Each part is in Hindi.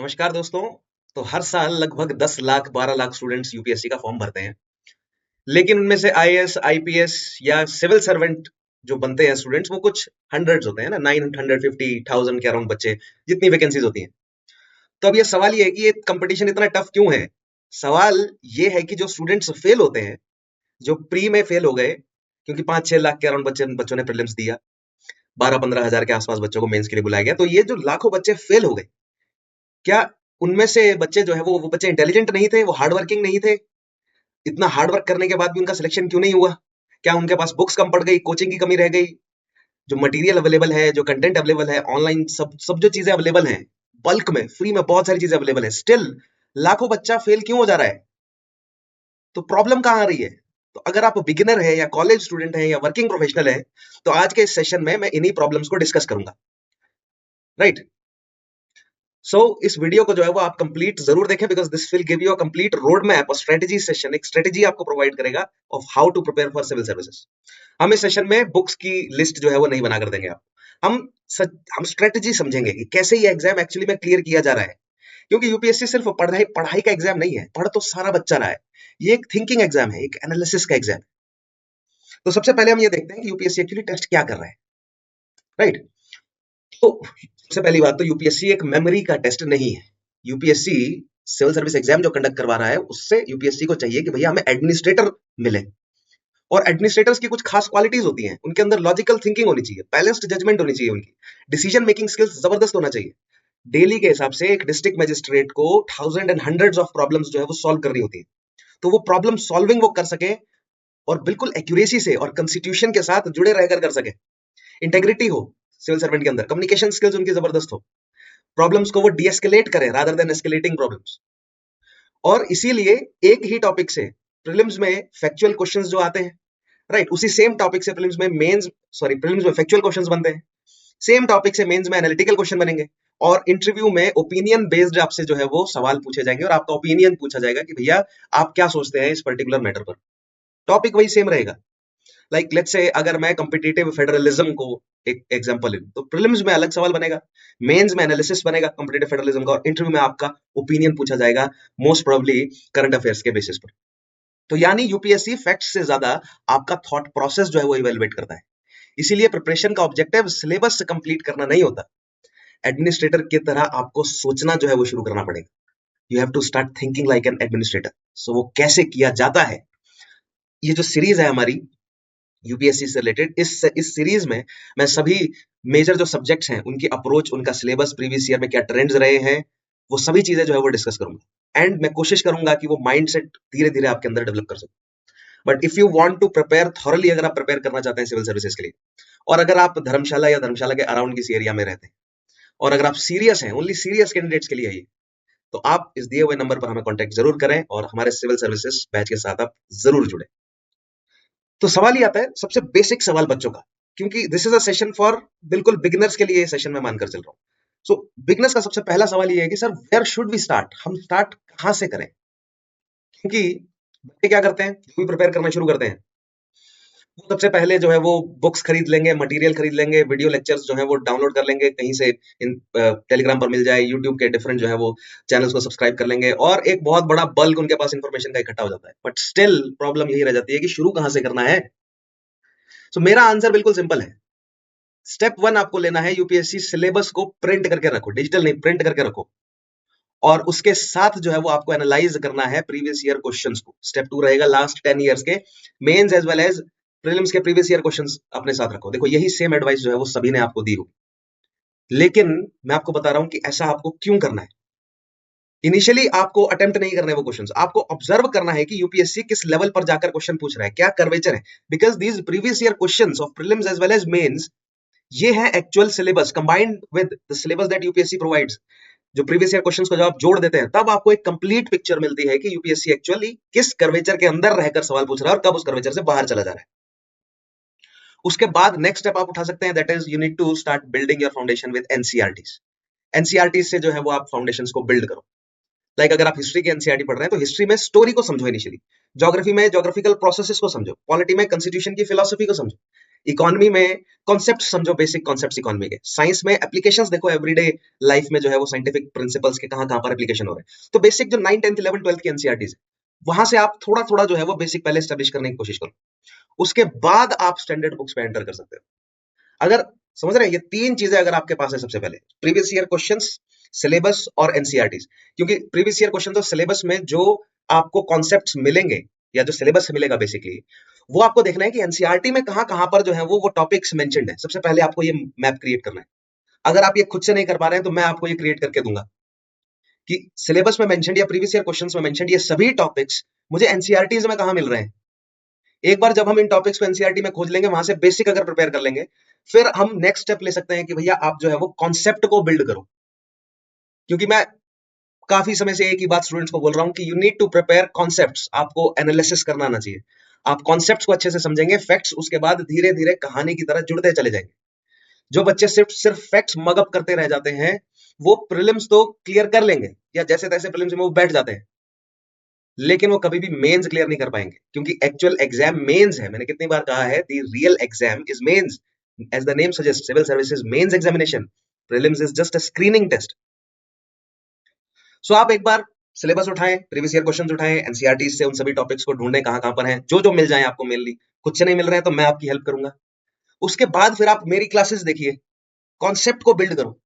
नमस्कार दोस्तों। तो हर साल लगभग 10 लाख 12 लाख स्टूडेंट्स यूपीएससी का फॉर्म भरते हैं। लेकिन उनमें से आईएएस आईपीएस या सिविल सर्वेंट जो बनते हैं स्टूडेंट्स वो कुछ हंड्रेड्स होते हैं ना, 950,000 के अराउंड बच्चे, जितनी वैकेंसीज होती हैं। तो अब ये सवाल ये है कि ये कंपटीशन इतना टफ क्यों है। सवाल ये है कि जो स्टूडेंट्स फेल होते हैं, जो प्री में फेल हो गए, क्योंकि 5-6 लाख के अराउंड बच्चों ने प्रीलिम्स दिया, 12-15 हजार के आसपास बच्चों को मेंस के लिए बुलाया गया, तो ये जो लाखों बच्चे फेल हो गए, क्या उनमें से बच्चे जो है वो बच्चे इंटेलिजेंट नहीं थे, वो हार्ड वर्किंग नहीं थे? इतना हार्ड वर्क करने के बाद भी उनका सिलेक्शन क्यों नहीं हुआ? क्या उनके पास बुक्स कम पड़ गई, कोचिंग की कमी रह गई? जो मटेरियल अवेलेबल है, जो कंटेंट अवेलेबल है ऑनलाइन, सब सब जो चीजें अवेलेबल हैं, बल्क में फ्री में बहुत सारी चीजें अवेलेबल है, स्टिल लाखों बच्चा फेल क्यों हो जा रहा है? तो प्रॉब्लम कहां आ रही है? तो अगर आप बिगिनर है या कॉलेज स्टूडेंट है या वर्किंग प्रोफेशनल है, तो आज के इस सेशन में मैं इन्हीं प्रॉब्लम्स को डिस्कस करूंगा। राइट। इस वीडियो को जो है वो आप कंप्लीट जरूर देखें, because this will give you a complete road map और स्ट्रेटेजी सेशन, एक स्ट्रेटेजी आपको प्रोवाइड करेगा of how to prepare for civil services. हम इस सेशन में बुक्स की लिस्ट जो है वो नहीं बना कर देंगे आपको। हम स्ट्रेटेजी समझेंगे कि कैसे ये एग्जाम एक्चुअली में क्लियर किया जा रहा है, क्योंकि यूपीएससी सिर्फ पढ़ाई पढ़ाई का एग्जाम नहीं है, पढ़ तो सारा बच्चा रहा है। ये एक थिंकिंग एग्जाम है, एक एनालिसिस का एग्जाम है। तो सबसे पहले हम ये देखते हैं कि यूपीएससी एक्चुअली टेस्ट क्या कर रहा है। राइट। तो सबसे पहली बात, तो यूपीएससी एक मेमोरी का टेस्ट नहीं है। यूपीएससी सिविल सर्विस एग्जाम जो कंडक्ट करवा रहा है, उससे यूपीएससी को चाहिए कि भैया हमें एडमिनिस्ट्रेटर मिले, और एडमिनिस्ट्रेटर्स की कुछ खास क्वालिटीज होती हैं। उनके अंदर लॉजिकल थिंकिंग होनी चाहिए, बैलेंस्ड जजमेंट होनी चाहिए, उनकी डिसीजन मेकिंग स्किल्स जबरदस्त होना चाहिए। डेली के हिसाब से एक डिस्ट्रिक्ट मजिस्ट्रेट को thousand and hundreds of problems जो है वो सॉल्व करनी होती है, तो वो प्रॉब्लम सॉल्विंग वो कर सके और बिल्कुल एक्यूरेसी से और कॉन्स्टिट्यूशन के साथ जुड़े रहकर कर सके। इंटेग्रिटी हो सिविल सर्वेंट के अंदर, कम्युनिकेशन स्किल्स उनकी जबरदस्त हो, प्रॉब्लम्स को वो डीएस्केलेट करें रादर देन एस्केलेटिंग प्रॉब्लम्स। और इसीलिए एक ही टॉपिक से प्रीलिम्स में फैक्चुअल क्वेश्चंस जो आते हैं, राइट, उसी सेम टॉपिक से प्रीलिम्स में फैक्चुअल क्वेश्चंस बनते हैं, सेम टॉपिक से मेंस में एनालिटिकल क्वेश्चन बनेंगे, और इंटरव्यू में ओपिनियन बेस्ड आपसे जो है वो सवाल पूछे जाएंगे और आपका ओपिनियन पूछा जाएगा कि भैया आप क्या सोचते हैं इस पर्टिकुलर मैटर पर। टॉपिक वही सेम रहेगा। लाइक लेट्स से अगर मैं कॉम्पिटिटिव फेडरलिज्म को एक एग्जांपल लूं, तो प्रीलिम्स में अलग सवाल बनेगा, मेंस में एनालिसिस बनेगा कॉम्पिटिटिव फेडरलिज्म का, और इंटरव्यू में आपका ओपिनियन पूछा जाएगा मोस्ट प्रोबेबली करंट अफेयर्स के बेसिस पर। तो यानी यूपीएससी फैक्ट्स से ज्यादा आपका थॉट प्रोसेस जो है वो इवेलुएट करता है। इसीलिए प्रिपरेशन का ऑब्जेक्टिव सिलेबस कंप्लीट करना नहीं होता, एडमिनिस्ट्रेटर की तरह आपको सोचना जो है वो शुरू करना पड़ेगा। You have to start thinking like an administrator. So वो कैसे किया जाता है, ये जो सीरीज है हमारी यूपीएससी से रिलेटेड, इस सीरीज में मैं सभी मेजर जो सब्जेक्ट्स हैं उनकी अप्रोच, उनका सिलेबस, प्रीवियस ईयर में क्या ट्रेंड्स रहे हैं, वो सभी चीजें जो है वो डिस्कस करूंगा। एंड मैं कोशिश करूंगा कि वो माइंडसेट धीरे धीरे आपके अंदर डेवलप कर सकूं। But if you want to prepare thoroughly, अगर आप प्रिपेयर करना चाहते हैं सिविल सर्विसेज के लिए, और अगर आप धर्मशाला या धर्मशाला के अराउंड किसी एरिया में रहते हैं, और अगर आप सीरियस हैं, ओनली सीरियस कैंडिडेट्स के लिए है ये, तो आप इस दिए हुए नंबर पर हमें कांटेक्ट जरूर करें और हमारे सिविल सर्विसेज बैच के साथ आप जरूर जुड़े। तो सवाल ही आता है सबसे बेसिक सवाल बच्चों का, क्योंकि this is a session for बिल्कुल बिगिनर्स के लिए, सेशन में मानकर चल रहा हूं। सो बिगिनर्स का सबसे पहला सवाल ये है कि sir where should we start, हम स्टार्ट कहां से करें? क्योंकि बच्चे क्या करते हैं, जो भी प्रिपेयर करना शुरू करते हैं, वो सबसे पहले जो है वो बुक्स खरीद लेंगे, मटेरियल खरीद लेंगे, वीडियो लेक्चर्स जो है वो डाउनलोड कर लेंगे कहीं से, इन टेलीग्राम पर मिल जाए, यूट्यूब के डिफरेंट जो है वो चैनल्स को सब्सक्राइब कर लेंगे, और एक बहुत बड़ा बल्क उनके पास इंफॉर्मेशन का इकट्ठा हो जाता है। बट स्टिल प्रॉब्लम यही रह जाती है कि शुरू कहां से करना है। सो मेरा आंसर बिल्कुल सिंपल है। स्टेप 1 आपको लेना है, यूपीएससी सिलेबस को प्रिंट करके रखो, डिजिटल नहीं, प्रिंट करके रखो, और उसके साथ जो है वो आपको एनालाइज करना है प्रीवियस ईयर क्वेश्चंस को। स्टेप 2 रहेगा लास्ट 10 इयर्स के mains as well as prelims के प्रीवियस ईयर क्वेश्चंस अपने साथ रखो। देखो यही सेम एडवाइस जो है वो सभी ने आपको दी होगी, लेकिन मैं आपको बता रहा हूं कि ऐसा आपको क्यों करना है। इनिशियली आपको अटेम्प्ट नहीं करना है वो क्वेश्चंस, आपको ऑब्जर्व करना है कि यूपीएससी किस लेवल पर जाकर क्वेश्चन पूछ रहा है, क्या कर्वेचर है, because these previous year questions of prelims as well as mains, ये है actual syllabus combined with the syllabus that UPSC provides. जो प्रीवियस ईयर क्वेश्चंस को जब आप जोड़ देते हैं, तब आपको एक कंप्लीट पिक्चर मिलती है कि यूपीएससी एक्चुअली किस कर्वेचर के अंदर रहकर सवाल पूछ रहा है और कब उस कर्वेचर से बाहर चला जा रहा है। उसके बाद नेक्स्ट स्टेप आप उठा सकते हैं, that is you need to start building your foundation with NCERTs. NCERTs से जो है वो आप फाउंडेशंस को बिल्ड करो। लाइक अगर आप हिस्ट्री के एनसीईआरटी पढ़ रहे हैं, तो हिस्ट्री में स्टोरी को समझो इनिशियली, ज्योग्राफी में ज्योग्राफिकल प्रोसेसेस को समझो, पॉलिटी में कॉन्स्टिट्यूशन की फिलोसफी को समझो, इकोनॉमी में कॉन्सेप्ट समझो, बेसिक कॉन्सेप्ट्स इकोनॉमी के। साइंस में एप्लीकेशंस देखो, एवरीडे लाइफ में जो है वो साइंटिफिक प्रिंसिपल्स के कहां कहां पर एप्लीकेशन हो रहे हैं। तो बेसिक जो 9 10th 11 12th की एनसीईआरटीज है, वहां से आप थोड़ा थोड़ा जो है वो बेसिक पहले स्टैब्लिश करने की कोशिश करो। उसके बाद आप स्टैंडर्ड बुक्स पे एंटर कर सकते हो। अगर समझ रहे हैं, ये तीन चीजें अगर आपके पास है, सबसे पहले प्रीवियस ईयर क्वेश्चंस, सिलेबस और एनसीईआरटीज। क्योंकि प्रीवियस ईयर क्वेश्चन और सिलेबस में जो आपको कॉन्सेप्ट्स मिलेंगे या जो सिलेबस मिलेगा बेसिकली, वो आपको देखना है कि एनसीईआरटी में कहां कहां पर जो है वो टॉपिक्स मेंशन्ड है। सबसे पहले आपको ये मैप क्रिएट करना है। अगर आप ये खुद से नहीं कर पा रहे हैं तो मैं आपको ये क्रिएट करके दूंगा कि सिलेबस में मेंशन्ड या प्रीवियस ईयर क्वेश्चंस में मेंशन्ड ये सभी टॉपिक्स मुझे एनसीईआरटीज में कहां मिल रहे हैं। एक बार जब हम इन टॉपिक्स को एनसीईआरटी में खोज लेंगे, वहां से बेसिक अगर प्रिपेयर कर लेंगे, फिर हम नेक्स्ट स्टेप ले सकते हैं कि भैया आप जो है वो कॉन्सेप्ट को बिल्ड करो। क्योंकि मैं काफी समय से एक ही बात स्टूडेंट्स को बोल रहा हूं कि you need to prepare concepts. आपको एनालिसिस करना आना चाहिए। आप कॉन्सेप्ट्स को अच्छे से समझेंगे, फैक्ट्स उसके बाद धीरे धीरे कहानी की तरह जुड़ते चले जाएंगे। जो बच्चे सिर्फ सिर्फ फैक्ट्स मगअप करते रह जाते हैं, वो प्रीलिम्स तो क्लियर कर लेंगे या जैसे तैसे प्रीलिम्स में वो बैठ जाते हैं, लेकिन वो कभी भी मेंस क्लियर नहीं कर पाएंगे। क्योंकि एक्चुअल एग्जाम मेंस है। मैंने कितनी बार कहा है, the real exam is mains. As the name suggest, civil services mains examination, prelims is just a screening test. So आप एक बार सिलेबस उठाएं, प्रीवियस ईयर क्वेश्चंस उठाएं, एनसीईआरटी से उन सभी टॉपिक्स को ढूंढें कहां कहां पर हैं। जो जो मिल जाए आपको मेनली, खुद से नहीं मिल रहे हैं तो मैं आपकी हेल्प करूंगा। उसके बाद फिर आप मेरी क्लासेस देखिए, कॉन्सेप्ट को बिल्ड करो।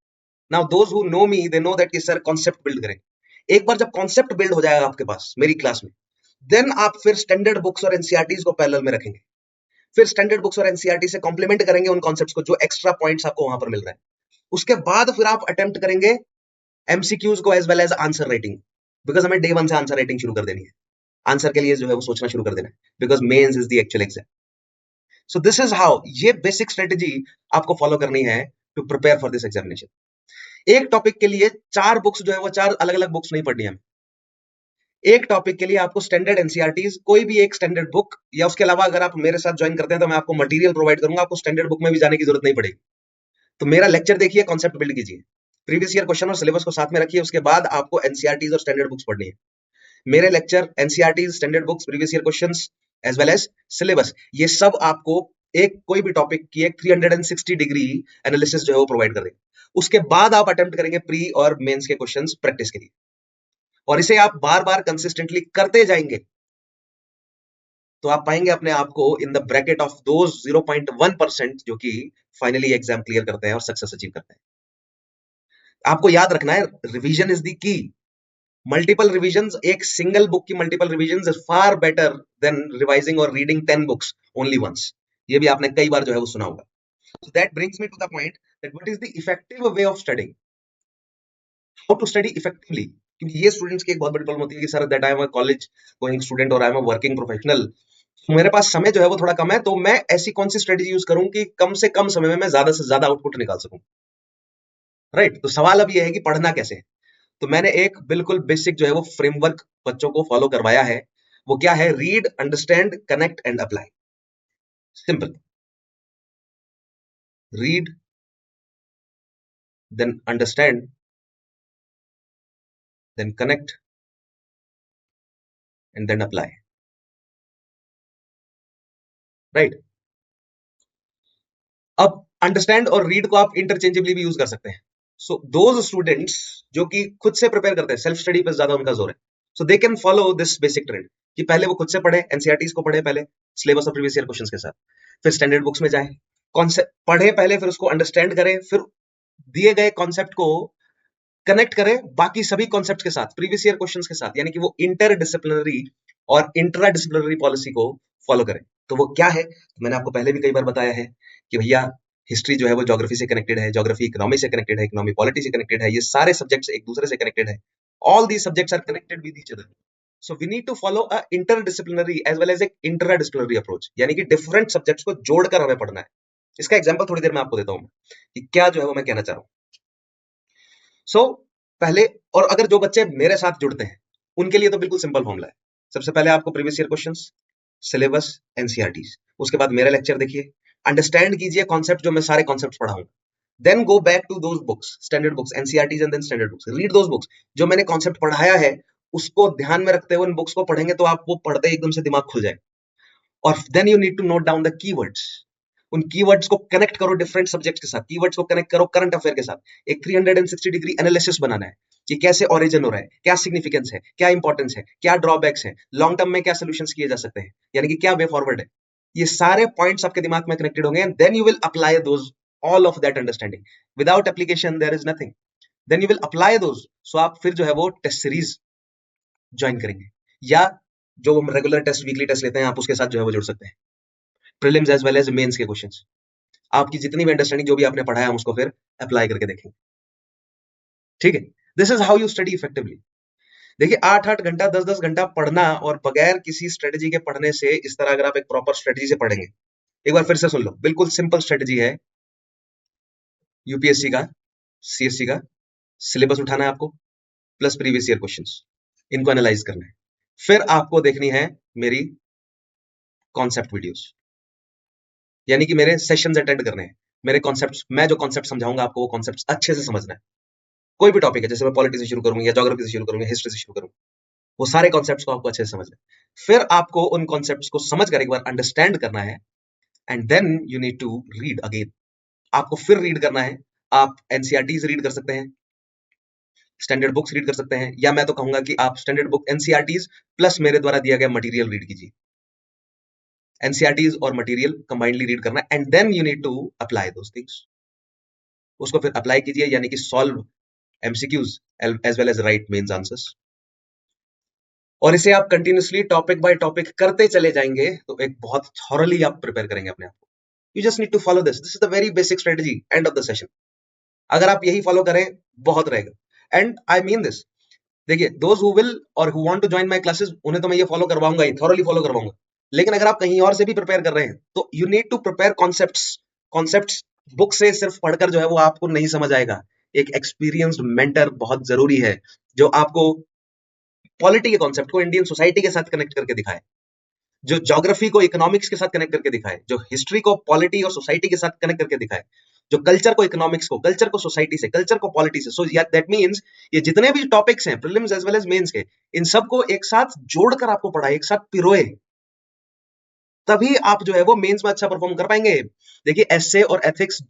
Now those who know me, they know that कि सर कॉन्सेप्ट बिल्ड करेंगे। एक बार जब कॉन्सेप्ट बिल्ड हो जाएगा आपके पास मेरी क्लास में, देन आप फिर स्टैंडर्ड बुक्स और एनसीईआरटीज को पैरेलल में रखेंगे। फिर स्टैंडर्ड बुक्स और एनसीईआरटी से कॉम्प्लीमेंट करेंगे उन कॉन्सेप्ट्स को जो एक्स्ट्रा पॉइंट्स आपको वहां पर मिल रहे हैं। उसके बाद फिर आप अटेम्प्ट करेंगे एमसीक्यूज को as well as answer writing. Because हमें डे वन से आंसर राइटिंग शुरू कर देनी है। आंसर के लिए जो है वो सोचना शुरू कर देना है। Because mains is the actual exam. So this is how, ये बेसिक स्ट्रेटेजी आपको फॉलो करनी है to prepare for this examination. एक टॉपिक के लिए चार बुक्स जो है वो चार अलग अलग बुक्स नहीं पढ़नी है। एक टॉपिक के लिए आपको स्टैंडर्ड एनसीईआरटीज, कोई भी एक स्टैंडर्ड बुक, या उसके अलावा अगर आप मेरे साथ ज्वाइन करते हैं तो मैं आपको मटेरियल प्रोवाइड करूंगा, आपको स्टैंडर्ड बुक में भी जाने की जरूरत नहीं पड़ेगी। तो मेरा लेक्चर देखिए, कॉन्सेप्ट बिल्ड कीजिए, प्रीवियस ईयर क्वेश्चन और सिलेबस को साथ में रखिए। उसके बाद आपको एनसीईआरटीज और स्टैंडर्ड बुक्स पढ़नी है। मेरे lecture, NCERTs, standard books, previous year questions as well as syllabus, ये सब आपको एक कोई भी टॉपिक की एक 360 डिग्री एनालिसिस जो है वो प्रोवाइड कर देंगे। उसके बाद आप अटेम्प्ट करेंगे प्री और मेंस के क्वेश्चंस प्रैक्टिस के लिए, और इसे आप बार बार कंसिस्टेंटली करते जाएंगे तो आप पाएंगे अपने आप को in the bracket of those 0.1% जो कि फाइनली एग्जाम क्लियर करते हैं और सक्सेस अचीव करते हैं। आपको याद रखना है, रिवीजन इज द की। मल्टीपल रिविजन्स, एक सिंगल बुक की multiple revisions is far better than revising और रीडिंग 10 बुक्स ओनली वंस। ये भी आपने कई बार जो है वो सुना होगा। So that brings me to the point that what is the effective way of studying? How to study effectively? क्योंकि ये स्टूडेंट्स की एक बहुत बड़ी प्रॉब्लम होती है कि sir that I am a college going student और I am a working professional, मेरे पास समय जो है वो थोड़ा कम है, तो मैं ऐसी कौन सी स्ट्रेटेजी यूज करूं कि कम से कम समय में मैं ज्यादा से ज्यादा आउटपुट निकाल सकूं। राइट, तो सवाल अब ये है कि पढ़ना कैसे है। तो मैंने एक बिल्कुल बेसिक जो है वो फ्रेमवर्क बच्चों को फॉलो करवाया है। वो क्या है? Read, understand, connect and apply. Simple. Read, then understand, then connect and then apply. Right. अब अंडरस्टैंड और रीड को आप इंटरचेंजेबली भी यूज कर सकते हैं। सो दोज स्टूडेंट्स जो कि खुद से प्रिपेयर करते हैं, सेल्फ स्टडी पर ज्यादा उनका जोर है, so they can follow this basic trend कि पहले वो खुद से पढ़े, एनसीईआरटीज को पढ़े पहले सिलेबस और प्रीवियस ईयर क्वेश्चंस के साथ, फिर स्टैंडर्ड बुक्स में जाए, कॉन्सेप्ट पढ़े पहले, फिर उसको अंडरस्टैंड करें, फिर दिए गए कॉन्सेप्ट को कनेक्ट करें बाकी सभी कॉन्सेप्ट के साथ, प्रीवियस ईयर क्वेश्चंस के साथ, यानी कि वो इंटर डिसिप्लिनरी और इंट्रा डिसिप्लिनरी पॉलिसी को फॉलो करें। तो वो क्या है? मैंने आपको पहले भी कई बार बताया है कि भैया हिस्ट्री जो है वो ज्योग्राफी से कनेक्टेड है, ज्योग्राफी इकोनॉमी से कनेक्टेड है, इकोनॉमी पॉलिटी से कनेक्टेड है, ये सारे सब्जेक्ट्स एक दूसरे से कनेक्टेड है। All the subjects are connected with each other. So we need to follow a interdisciplinary as well as एक इंट्रा डिसिप्लिनरी अप्रोच, यानी कि डिफरेंट सब्जेक्ट्स को जोड़कर हमें पढ़ना है। इसका एग्जांपल थोड़ी देर में आपको देता हूं कि क्या जो है वो मैं कहना चाह रहा हूं। सो पहले, और अगर जो बच्चे मेरे साथ जुड़ते हैं उनके लिए तो बिल्कुल सिंपल फॉर्मूला है। सबसे पहले आपको previous year questions, syllabus, NCERTs, उसके बाद मेरा लेक्चर देखिए, अंडरस्टैंड कीजिए कॉन्सेप्ट, जो मैं सारे कॉन्सेप्ट पढ़ा हूं। Then go back to those books, standard books, NCERTs and then standard books, read those books. जो मैंने कॉन्सेप्ट पढ़ाया है उसको ध्यान में रखते हुए उन बुक्स को पढ़ेंगे तो आप वो पढ़ते ही एकदम से दिमाग खुल जाए। और then you need to note down the keywords. उन कीवर्ड्स को कनेक्ट करो डिफरेंट सब्जेक्ट्स के साथ, कीवर्ड्स को कनेक्ट करो करंट अफेयर के साथ। एक 360 डिग्री एनालिसिस बनाना है कि कैसे ओरिजिन हो रहा है, क्या सिग्निफिकेंस है, क्या इंपॉर्टेंस है, क्या ड्रॉबैक्स है, लॉन्ग टर्म में क्या सोल्यूशंस किए जा सकते हैं, यानी कि क्या वे फॉरवर्ड है। ये सारे पॉइंट्स आपके दिमाग में कनेक्टेड होंगे and then you will apply those all of that understanding. Without application there is nothing, then you will apply those. So आप फिर जो है वो टेस्ट सीरीज ज्वाइन करेंगे, या जो हम रेगुलर टेस्ट वीकली टेस्ट लेते हैं आप उसके साथ जो है वो जुड़ सकते हैं, prelims as well as mains के क्वेश्चंस। आपकी जितनी भी अंडरस्टैंडिंग जो भी आपने पढ़ा है हम उसको फिर अप्लाई करके देखेंगे, ठीक है। This is how you study effectively. देखिए 8-8 घंटा 10-10 घंटा पढ़ना और बगैर किसी स्ट्रेटेजी के पढ़ने से, इस तरह अगर आप एक प्रॉपर स्ट्रेटेजी से पढ़ेंगे, एक बार फिर से सुन लो, बिल्कुल सिंपल स्ट्रेटेजी है। यूपीएससी का, सीएससी का सिलेबस उठाना है आपको, प्लस प्रीवियस ईयर क्वेश्चंस, इनको एनालाइज करना है। फिर आपको देखनी है मेरी कॉन्सेप्ट वीडियोस, यानी कि मेरे सेशंस अटेंड करने हैं, मेरे कॉन्सेप्ट्स, मैं जो कॉन्सेप्ट समझाऊंगा आपको वो कॉन्सेप्ट्स अच्छे से समझना है। कोई भी टॉपिक है, जैसे मैं पॉलिटिक्स से शुरू करूंगा या ज्योग्राफी से शुरू करूंगा, हिस्ट्री से शुरू करूंगा, वो सारे कॉन्सेप्ट्स को आपको अच्छे से समझना है। फिर आपको उन कॉन्सेप्ट्स को समझ कर एक बार अंडरस्टैंड करना है and then you need to read again. आपको फिर रीड करना है। आप एनसीईआरटीज रीड कर सकते हैं, स्टैंडर्ड बुक्स रीड कर सकते हैं, या मैं तो कहूंगा कि आप स्टैंडर्ड बुक एनसीईआरटीज प्लस मेरे द्वारा दिया गया मटेरियल रीड कीजिए। एनसीईआरटीज और मटेरियल कंबाइंडली रीड करना and then you need to apply those things. उसको फिर अप्लाई कीजिए, यानी कि solve MCQs as well as write mains answers. और इसे आप कंटिन्यूसली टॉपिक बाय टॉपिक करते चले जाएंगे तो एक बहुत थॉरली आप प्रिपेयर करेंगे अपने आप को। You just need to follow this, this is the very basic strategy end of the session. अगर आप यही फॉलो करें बहुत रहेगा, एंड आई मीन दिस। देखिए दोज हु विल और who want to join my classes, उन्हें तो मैं ये फॉलो करवाऊंगा ही, थॉरली फॉलो करवाऊंगा। लेकिन अगर आप कहीं और से भी प्रिपेयर कर रहे हैं तो you need to prepare concepts. Concepts book से सिर्फ पढ़कर जो है वो आपको नहीं समझ आएगा। एक एक्सपीरियंस्ड मेंटर बहुत जरूरी है जो आपको पॉलिटी के कॉन्सेप्ट को इंडियन सोसाइटी के साथ कनेक्ट करके दिखाए, जो ज्योग्राफी को इकोनॉमिक्स के साथ कनेक्ट करके दिखाए, जो हिस्ट्री को पॉलिटी और सोसाइटी के साथ कनेक्ट करके दिखाए, जो कल्चर को इकोनॉमिक्स को, कल्चर को सोसाइटी से, कल्चर को पॉलिटी से। सो दैट मींस ये जितने भी टॉपिक्स हैं prelims as well as mains के, इन सबको एक साथ जोड़कर आपको पढ़ाए, एक साथ पिरोए, तभी आप जो है वो मेंस में अच्छा परफॉर्म कर पाएंगे। देखिए एसे और एथिक्स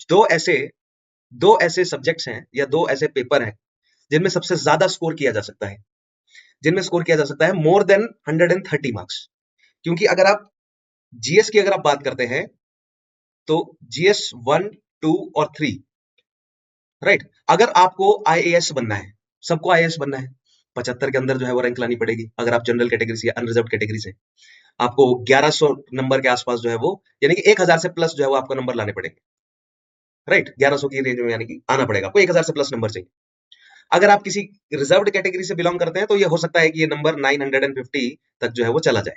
दो ऐसे सब्जेक्ट्स हैं या दो ऐसे पेपर हैं जिनमें सबसे ज्यादा स्कोर किया जा सकता है, जिनमें स्कोर किया जा सकता है मोर देन 130 मार्क्स। क्योंकि अगर आप जीएस की अगर आप बात करते हैं तो जीएस 1, 2 और 3, राइट। अगर आपको आईएएस बनना है, सबको आईएएस बनना है, 75 के अंदर जो है वो रैंक लानी पड़ेगी। अगर आप जनरल कैटेगरी से या अनरिजर्व कैटेगरी से, आपको 1100 नंबर के आसपास जो है वो, यानी कि 1000 से प्लस जो है वो आपको नंबर लाने पड़ेंगे, राइट। 1100 की रेंज में यानी कि आना पड़ेगा आपको, 1000 से प्लस नंबर चाहिए। अगर आप किसी रिजर्व्ड कैटेगरी से बिलोंग करते हैं तो ये हो सकता है कि ये नंबर 950 तक जो है वो चला जाए,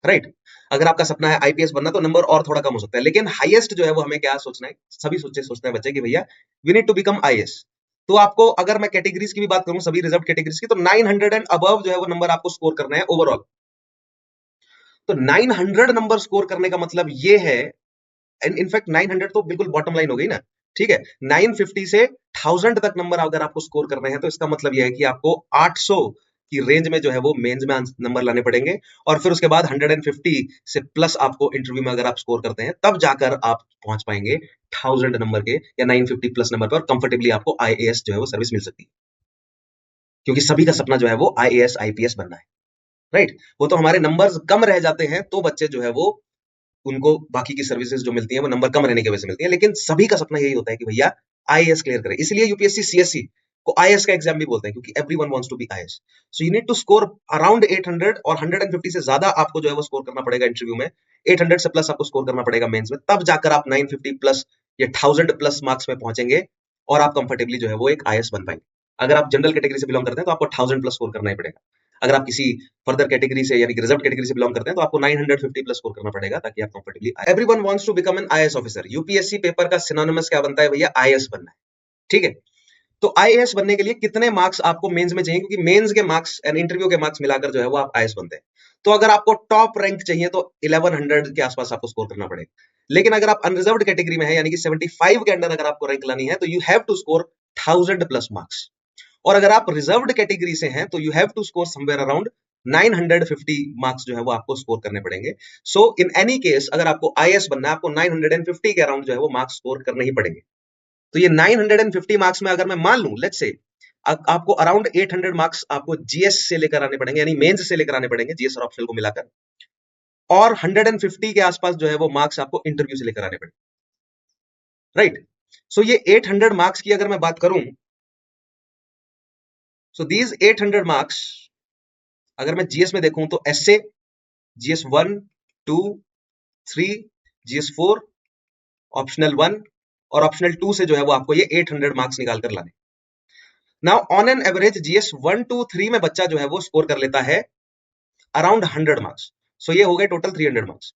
राइट। अगर आपका सपना है आईपीएस बनना तो नंबर और थोड़ा कम हो सकता है, लेकिन हाईएस्ट जो है वो हमें क्या सोचना है, सभी सोचते हैं बच्चे कि भैया we need to become IAS. तो आपको, अगर मैं कैटेगरीज की भी बात करूं, सभी रिजर्व कैटेगरीज की, तो 900 एंड अबव जो है वो नंबर आपको स्कोर करना है ओवरऑल। तो 900 नंबर स्कोर करने का मतलब ये है, एंड इनफैक्ट 900 तो बिल्कुल बॉटम लाइन हो गई ना, ठीक है। 950 से 1000 तक नंबर अगर आपको स्कोर करने हैं तो इसका मतलब यह है कि आपको 800 की रेंज में जो है वो मेंस में नंबर लाने पड़ेंगे, और फिर उसके बाद 150 से प्लस आपको इंटरव्यू में अगर आप स्कोर करते हैं तब जाकर आप पहुंच पाएंगे 1000 नंबर के या 950 प्लस नंबर पर, और कंफर्टेबली आपको आईएएस जो है वो सर्विस मिल सकती है। क्योंकि सभी का सपना जो है वो आईएएस आईपीएस बनना है, राइट। वो तो हमारे नंबर्स कम रह जाते हैं तो बच्चे जो है वो, उनको बाकी की सर्विसेज जो मिलती हैं वो नंबर कम रहने की वजह से मिलती है, लेकिन सभी का सपना यही होता है कि भैया आईएएस क्लियर करें। इसलिए यूपीएससी सीएससी को आईएएस का एग्जाम भी बोलते हैं, क्योंकि everyone wants to be IAS. So you need to score around 800, और 150 से ज्यादा आपको जो है वो स्कोर करना पड़ेगा इंटरव्यू में, 800 से प्लस आपको स्कोर करना पड़ेगा मेंस में, तब जाकर आप 950 प्लस या 1000 प्लस मार्क्स में पहुंचेंगे और आप कंफर्टेबली जो है वो एक आईएएस बन पाएंगे। अगर आप जनरल कैटेगरी से बिलोंग करते हैं तो आपको 1000 प्लस स्कोर करना ही पड़ेगा। अगर आप किसी फर्दर कैटेगरी से यानी कि रिजर्व कैटेगरी से बिलोंग करते हैं तो आपको 950 प्लस स्कोर करना पड़ेगा ताकि आप comfortably. Everyone wants to become an IAS officer. UPSC paper का सिनोनिमस क्या बनता है भैया? आईएएस बनना है, ठीक है। तो आईएएस बनने के लिए कितने मार्क्स आपको मेंस में चाहिए? क्योंकि मेंस के मार्क्स एंड इंटरव्यू के मार्क्स मिलाकर जो है वो आप आईएएस बनते हैं। तो अगर आपको टॉप रैंक चाहिए तो 1100 के आसपास आपको स्कोर करना पड़ेगा। लेकिन अगर आप अनरिजर्व्ड कैटेगरी में है यानी कि 75 के अंडर अगर आपको रैंक लानी है तो you have to score 1000 plus marks. और अगर आप रिजर्व्ड कैटेगरी से हैं तो you have to score somewhere around 950 marks जो है वो आपको स्कोर करने पड़ेंगे। सो इन एनी केस अगर आपको आईएएस बनना है, आपको 950 के अराउंड जो है वो मार्क्स स्कोर करने ही पड़ेंगे। तो ये 950 मार्क्स में अगर मैं मान लूं, लेट्स से आपको अराउंड 800 मार्क्स आपको जीएस से लेकर आने पड़ेंगे, यानी मेंस से लेकर आने पड़ेंगे, जीएस और ऑप्शनल को मिलाकर, और 150 के आसपास जो है वो मार्क्स आपको इंटरव्यू से लेकर आने पड़ेंगे, राइट। सो ये 800 मार्क्स की अगर मैं बात करूं, सो दीज 800 मार्क्स अगर मैं जीएस में देखूं तो एसए, जीएस 1, 2, 3, जीएस 4, ऑप्शनल 1 और ऑप्शनल 2 से जो है वो आपको ये 800 मार्क्स निकाल कर लाने। Now on an average GS 1, 2, 3 में बच्चा जो है वो स्कोर कर लेता है अराउंड 100 मार्क्स। सो ये हो गए टोटल 300 मार्क्स।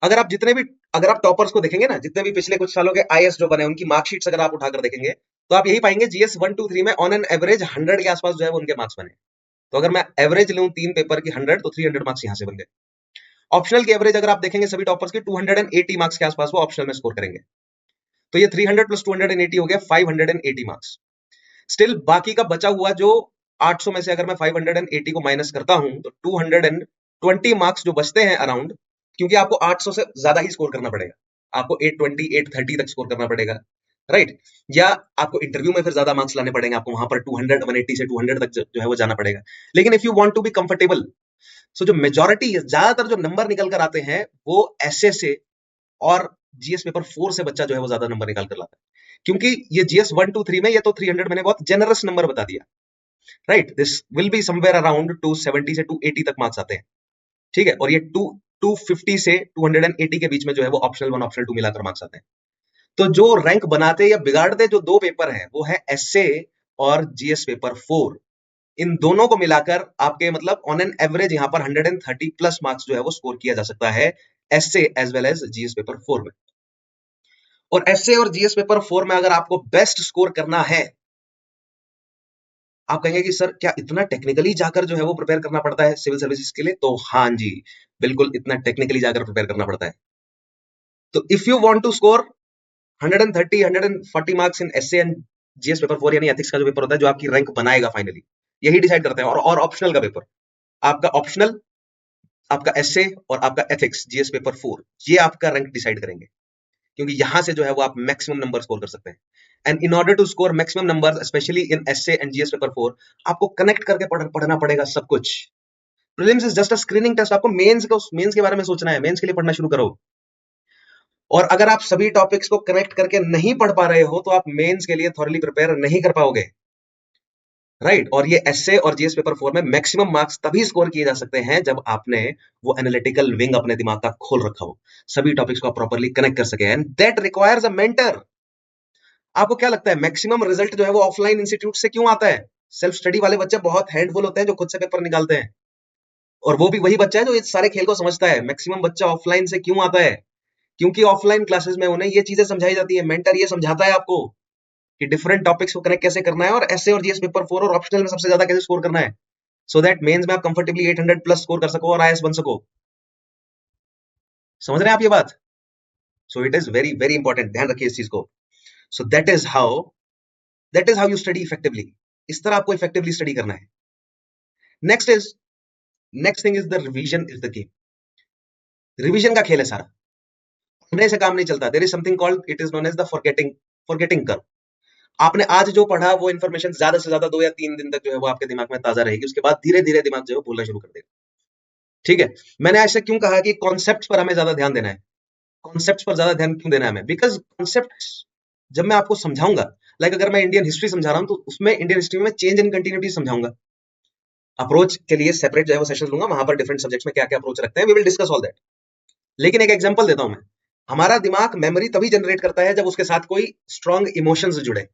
अगर आप टॉपर्स को देखेंगे ना, जितने भी पिछले कुछ सालों के आईएएस जो बने उनकी मार्कशीट्स अगर आप उठाकर देखेंगे तो आप यही पाएंगे जीएस 1, 2, 3 में ऑन एन एवरेज 100 के आसपास जो है वो उनके मार्क्स बने। तो अगर मैं एवरेज लूं 3 पेपर की 100 तो 300 मार्क्स यहां से बन गए। ऑप्शनल की एवरेज अगर आप देखेंगे सभी टॉपर्स की 280 मार्क्स के आसपास वो ऑप्शनल में स्कोर करेंगे। तो ये 300 प्लस 280 हो गया 580 मार्क्स। स्टिल बाकी का बचा हुआ जो 800 में से अगर मैं 580 को माइनस करता हूं तो 220 मार्क्स जो बचते हैं अराउंड, क्योंकि आपको 800 से ज्यादा ही स्कोर करना पड़ेगा, आपको 820 830 तक स्कोर करना पड़ेगा, राइट। या आपको इंटरव्यू में फिर ज्यादा मार्क्स लाने पड़ेंगे, आपको वहां पर 200 180 से 200 तक जो है वो जाना पड़ेगा। लेकिन if you want to be comfortable, so जो मेजोरिटी ज्यादातर जो नंबर निकल कर आते हैं वो एसए से और जीएस पेपर 4 से बच्चा जो है वो ज्यादा नंबर निकाल कर लाता है, क्योंकि ये जीएस 1, 2, 3 में ये तो 300 मैंने बहुत जेनरस नंबर बता दिया, right. This will be somewhere around 270 से 280 तक मार्क्स आते हैं, ठीक है। और ये 250 से 280 के बीच में जो है वो ऑप्शनल 1 ऑप्शनल 2 मिलाकर मार्क्स आते हैं। तो जो रैंक बनाते या बिगाड़ते जो दो पेपर हैं वो है एसए और जीएस पेपर 4। इन दोनों को मिलाकर आपके मतलब ऑन एन एवरेज यहां पर 130 प्लस मार्क्स जो है वो स्कोर किया जा सकता है essay as well as GS paper 4 में। और एसए और जीएस पेपर 4 में अगर आपको बेस्ट स्कोर करना है, आप कहेंगे कि सर क्या इतना टेक्निकली जाकर जो है वो प्रिपेयर करना पड़ता है सिविल सर्विसेज के लिए? तो हाँ जी, बिल्कुल इतना टेक्निकली जाकर प्रिपेयर करना पड़ता है। तो if you want to score 130 140 marks in essay and GS paper 4, यानी एथिक्स का जो पेपर होता है जो आपकी रैंक बनाएगा फाइनली, यही डिसाइड करते हैं। और ऑप्शनल का पेपर, आपका ऑप्शनल, आपका एसए और आपका एथिक्स जीएस पेपर 4, ये आपका रैंक डिसाइड करेंगे, क्योंकि यहां से जो है वो आप मैक्सिमम नंबर स्कोर कर सकते हैं। And in order to score maximum numbers specially in essay and GS paper 4, आपको कनेक्ट करके पढ़ना पड़ेगा सब कुछ। Prelims is just a screening test. आपको मेंस के बारे में सोचना है, मेंस के लिए पढ़ना शुरू करो। और अगर आप सभी टॉपिक्स को कनेक्ट करके नहीं पढ़ पा रहे हो तो आप मेंस के लिए थॉरली प्रिपेयर नहीं कर पाओगे, राइट। और ये एसए और जीएस पेपर 4 में मैक्सिमम मार्क्स तभी स्कोर किए जा सकते हैं जब आपने वो एनालिटिकल विंग अपने दिमाग का खोल रखा हो, सभी टॉपिक्स को आप प्रॉपर्ली कनेक्ट कर सके, and that requires a mentor. आपको क्या लगता है मैक्सिमम रिजल्ट जो है वो ऑफलाइन इंस्टीट्यूट से क्यों आता है? सेल्फ स्टडी वाले बच्चे बहुत हैंडफुल होते हैं जो खुद से पेपर निकालते हैं, और वो भी वही बच्चा है जो इस सारे खेल को समझता है। मैक्सिमम बच्चा ऑफलाइन से क्यों आता है? क्योंकि ऑफलाइन क्लासेस में उन्हें ये चीजें समझाई जाती है, मेंटर ये समझाता है आपको कि डिफरेंट टॉपिक्स को कनेक्ट कैसे करना है, और एसए और जीएस पेपर 4 और ऑप्शनल में सबसे ज्यादा कैसे स्कोर करना है, सो दैट मेंस में आप कंफर्टेबली 800 प्लस स्कोर कर सको और आईएएस बन सको। समझ रहे हैं आप ये बात? So it is very very important, ध्यान रखिए इस चीज को। So that is how you study effectively. इस तरह आपको इफेक्टिवली स्टडी करना है। Next thing is the revision is the game. Revision का खेल है सारा, पढ़ने से काम नहीं चलता। There is something called, it is known as the forgetting curve. आपने आज जो पढ़ा वो इन्फॉर्मेशन ज्यादा से ज्यादा 2 या 3 दिन तक जो है वो आपके दिमाग में ताजा रहेगी, उसके बाद धीरे धीरे दिमाग जो है भूलना शुरू कर देगा, ठीक है। मैंने ऐसे क्यों कहा कि कॉन्सेप्ट्स पर हमें ज्यादा ध्यान देना है? कॉन्सेप्ट्स पर ज्यादा ध्यान क्यों देना है हमें? बिकॉज कॉन्सेप्ट्स जब मैं आपको समझाऊंगा, लाइक अगर मैं इंडियन हिस्ट्री समझा रहा हूं तो उसमें इंडियन हिस्ट्री में चेंज एंड कंटिन्यूटी समझाऊंगा। अप्रोच के लिए सेपरेट जो है वो सेशन लूंगा, वहां पर डिफरेंट सब्जेक्ट्स में क्या क्या अप्रोच रखते हैं, we will discuss all that. लेकिन एक एग्जांपल देता हूं मैं। हमारा दिमाग मेमोरी तभी जनरेट करता है जब उसके साथ कोई स्ट्रॉन्ग इमोशंस जुड़े।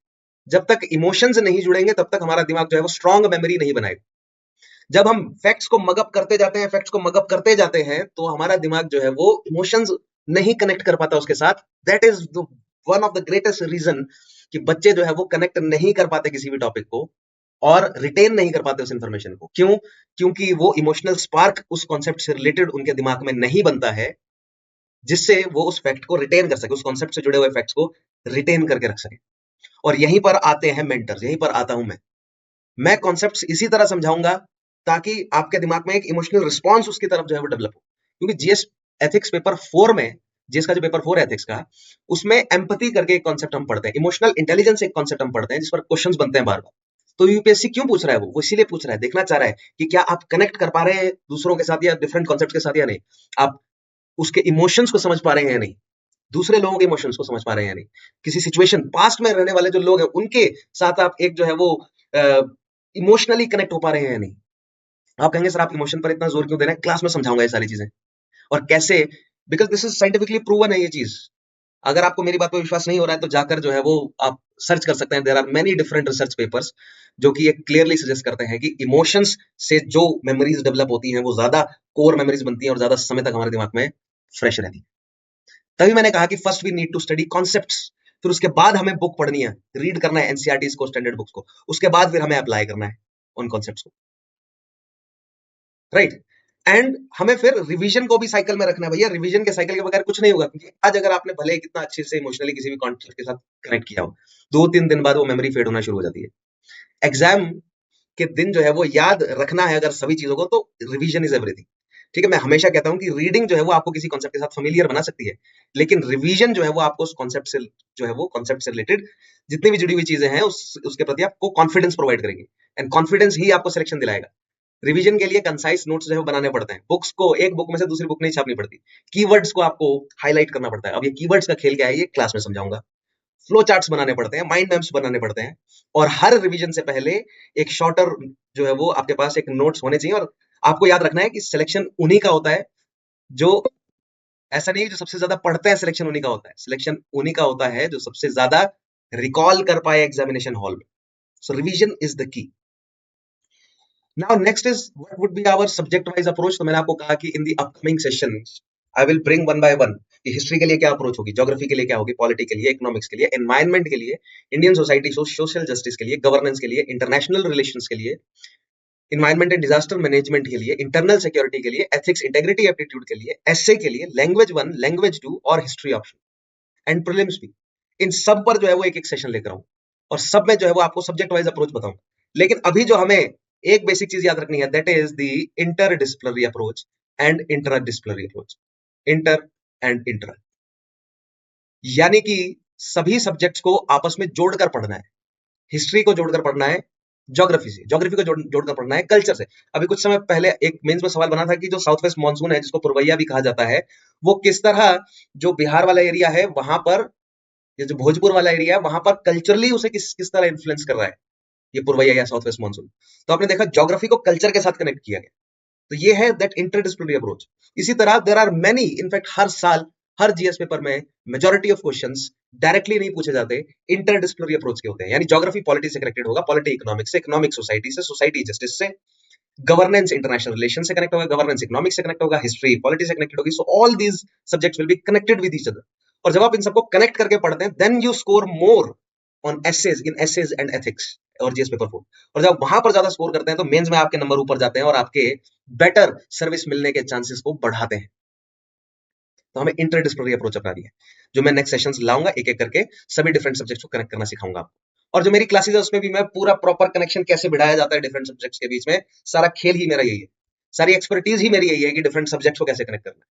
जब तक इमोशंस नहीं जुड़ेंगे तब तक हमारा दिमाग जो है वो स्ट्रॉन्ग मेमोरी नहीं बनाएगा। जब हम फैक्ट्स को मगअप करते जाते हैं, तो हमारा दिमाग जो है वो इमोशंस नहीं कनेक्ट कर पाता उसके साथ। That is one of the greatest reason कि बच्चे जो है वो कनेक्ट नहीं कर पाते किसी भी टॉपिक को और रिटेन नहीं कर पाते उस इंफॉर्मेशन को। क्यों? क्योंकि वो इमोशनल स्पार्क उस कॉन्सेप्ट से रिलेटेड उनके दिमाग में नहीं बनता है, जिससे वो उस फैक्ट को रिटेन कर सके, उस कॉन्सेप्ट से जुड़े हुए फैक्ट्स को रिटेन करके रख सके। और यहीं पर आते हैं मेंटर्स, यहीं पर आता हूं मैं कॉन्सेप्ट्स इसी तरह समझाऊंगा ताकि आपके दिमाग में एक इमोशनल रिस्पॉन्स उसकी तरफ जो है वो डेवलप हो। क्योंकि जीएस एथिक्स पेपर 4 में, जीएस का जो पेपर 4 है एथिक्स का, उसमें एम्पैथी करके एक कॉन्सेप्ट हम पढ़ते हैं, इमोशनल इंटेलिजेंस एक कॉन्सेप्ट हम पढ़ते हैं जिस पर क्वेश्चंस बनते हैं बार बार। तो यूपीएससी क्यों पूछ रहा है, वो इसीलिए पूछ रहा है, देखना चाह रहा है कि क्या आप कनेक्ट कर पा रहे हैं दूसरों के साथ या डिफरेंट कॉन्सेप्ट के साथ या नहीं, आप उसके इमोशंस को समझ पा रहे हैं या नहीं, दूसरे लोगों के इमोशंस को समझ पा रहे हैं या नहीं, किसी सिचुएशन पास्ट में रहने वाले जो लोग हैं उनके साथ आप एक जो है वो इमोशनली कनेक्ट हो पा रहे हैं या नहीं। आप कहेंगे सर आप इमोशन पर इतना जोर क्यों दे रहे हैं, क्लास में समझाऊंगा ये सारी चीजें और कैसे, because this is scientifically proven है ये चीज। अगर आपको मेरी बात पर विश्वास नहीं हो रहा है तो जाकर जो है वो आप सर्च कर सकते हैं, there are many different research papers जो कि ये क्लियरली सजेस्ट करते हैं कि इमोशंस से जो मेमोरीज डेवलप होती हैं वो ज्यादा कोर मेमोरीज बनती हैं और ज्यादा समय तक हमारे दिमाग में फ्रेश रहती है। तभी मैंने कहा कि first we need to study concepts, फिर उसके बाद हमें बुक पढ़नी है, रीड करना है एनसीईआरटीज को, स्टैंडर्ड बुक्स को, उसके बाद फिर हमें अप्लाई करना है उन कॉन्सेप्ट्स को, राइट। एंड हमें फिर रिवीजन को भी साइकिल में रखना है भैया, रिवीजन के साइकिल के बगैर कुछ नहीं होगा। क्योंकि आज अगर आपने भले ही कितना अच्छे से इमोशनली किसी भी कॉन्सेप्ट के साथ कनेक्ट किया हो, 2-3 दिन बाद वो मेमोरी फेड होना शुरू हो जाती है। एग्जाम के दिन जो है वो याद रखना है अगर सभी चीजों को, तो रिवीजन इज एवरीथिंग। ठीक है, मैं हमेशा कहता हूं कि रीडिंग जो है वो आपको किसी कॉन्सेप्ट के साथ फेमिलियर बना सकती है, लेकिन रिवीजन जो है वो आपको उस कॉन्सेप्ट से जो है वो कॉन्सेप्ट से रिलेटेड जितनी भी जुड़ी हुई चीजें हैं उसके प्रति आपको कॉन्फिडेंस प्रोवाइड करेंगे, एंड कॉन्फिडेंस ही आपको सिलेक्शन दिलाएगा। रिवीजन के लिए कंसाइज नोट्स जो है बनाने पड़ते हैं, बुक्स को एक बुक में से दूसरी बुक नहीं छापनी पड़ती, कीवर्ड्स को आपको हाईलाइट करना पड़ता है। अब ये कीवर्ड्स का खेल क्या है ये क्लास में समझाऊंगा। फ्लो चार्ट्स बनाने पड़ते हैं, माइंड मैप्स बनाने पड़ते हैं, और हर रिवीजन से पहले एक शॉर्टर जो है वो आपके पास एक नोट्स होने चाहिए। और आपको याद रखना है कि सिलेक्शन उन्हीं का होता है जो, ऐसा नहीं है जो सबसे ज्यादा पढ़ते हैं सिलेक्शन उन्हीं का होता है, सिलेक्शन उन्हीं का होता है जो सबसे ज्यादा रिकॉल कर पाए एग्जामिनेशन हॉल में। So revision is the key. Now next is what would be our subject wise approach. तो मैंने आपको कहा कि in the upcoming sessions I will bring one by one कि हिस्ट्री के लिए क्या अप्रोच होगी, ज्योग्राफी के लिए क्या होगी, पॉलिटी के लिए, इकोनॉमिक्स के लिए, एनवायरमेंट के लिए, इंडियन सोसाइटी सोशल जस्टिस के लिए, गवर्नेंस के लिए, इंटरनेशनल रिलेशंस के लिए, इन्वायरमेंट एंड डिजास्टर मैनेजमेंट के लिए, इंटरनल सिक्योरिटी के लिए, एथिक्स इंटेग्रिटी एप्टीट्यूड के लिए, एसए के लिए, लैंग्वेज 1, लैंग्वेज 2 और हिस्ट्री ऑप्शन एंड प्रीलिम्स भी। इन सब पर जो है वो एक एक सेशन लेकर आऊं और सब में जो है वो आपको सब्जेक्ट वाइज अप्रोच बताऊंगा। लेकिन अभी जो हमें एक बेसिक चीज याद रखनी है, that is the inter disciplinary approach and inter disciplinary approach. Inter and inter यानी कि सभी सब्जेक्ट्स को आपस में जोड़कर पढ़ना है। हिस्ट्री को जोड़कर पढ़ना है ज्योग्राफी से, ज्योग्राफी को जोड़कर पढ़ना है कल्चर से। अभी कुछ समय पहले एक मेंस में सवाल बना था कि जो साउथ वेस्ट मानसून है जिसको पुरवैया भी कहा जाता है, वो किस तरह जो बिहार वाला एरिया है वहां पर, ये जो भोजपुर वाला एरिया है वहां पर कल्चरली उसे किस किस तरह इन्फ्लुएंस कर रहा है ये पुरवैया या साउथ वेस्ट मानसून। तो आपने देखा ज्योग्राफी को कल्चर के साथ कनेक्ट किया गया। तो ये है दैट इंटरडिसिप्लिनरी अप्रोच। इसी तरह देयर आर मेनी, इनफैक्ट हर साल हर जीएस पेपर में मेजॉरिटी ऑफ क्वेश्चंस डायरेक्टली नहीं पूछे जाते, इंटरडिसिप्लिनरी अप्रोच के होते हैं। यानी ज्योग्राफी पॉलिटी से कनेक्टेड होगा, पॉलिटी इकोनॉमिक्स से, इकोनॉमिक सोसाइटी से, सोसाइटी जस्टिस से, गवर्नेंस इंटरनेशनल रिलेशन से कनेक्ट होगा, गवर्नेंस इकोनॉमिक्स से कनेक्ट होगा, हिस्ट्री पॉलिटी से कनेक्टेड होगी। So all these subjects will be connected with each other. और जब आप इन सबको कनेक्ट करके पढ़ते हैं then you score more on essays, in essays and ethics और जीएस पेपर 4। और जब वहां पर ज्यादा स्कोर करते हैं तो मेंस में आपके नंबर ऊपर जाते हैं और आपके बेटर सर्विस मिलने के चांसेस को बढ़ाते हैं। तो हमें इंटरडिसिप्लिनरी अप्रोच अपनानी है, जो मैं नेक्स्ट सेशंस लाऊंगा एक एक करके, सभी डिफरेंट सब्जेक्ट्स को कनेक्ट करना सिखाऊंगा आपको। और जो मेरी क्लासेस है उसमें भी मैं पूरा प्रॉपर कनेक्शन कैसे बिठाया जाता है डिफरेंट सब्जेक्ट्स के बीच में, सारा खेल ही मेरा यही है, सारी एक्सपर्टीज ही मेरी यही है कि डिफरेंट सब्जेक्ट्स को कैसे कनेक्ट करना है।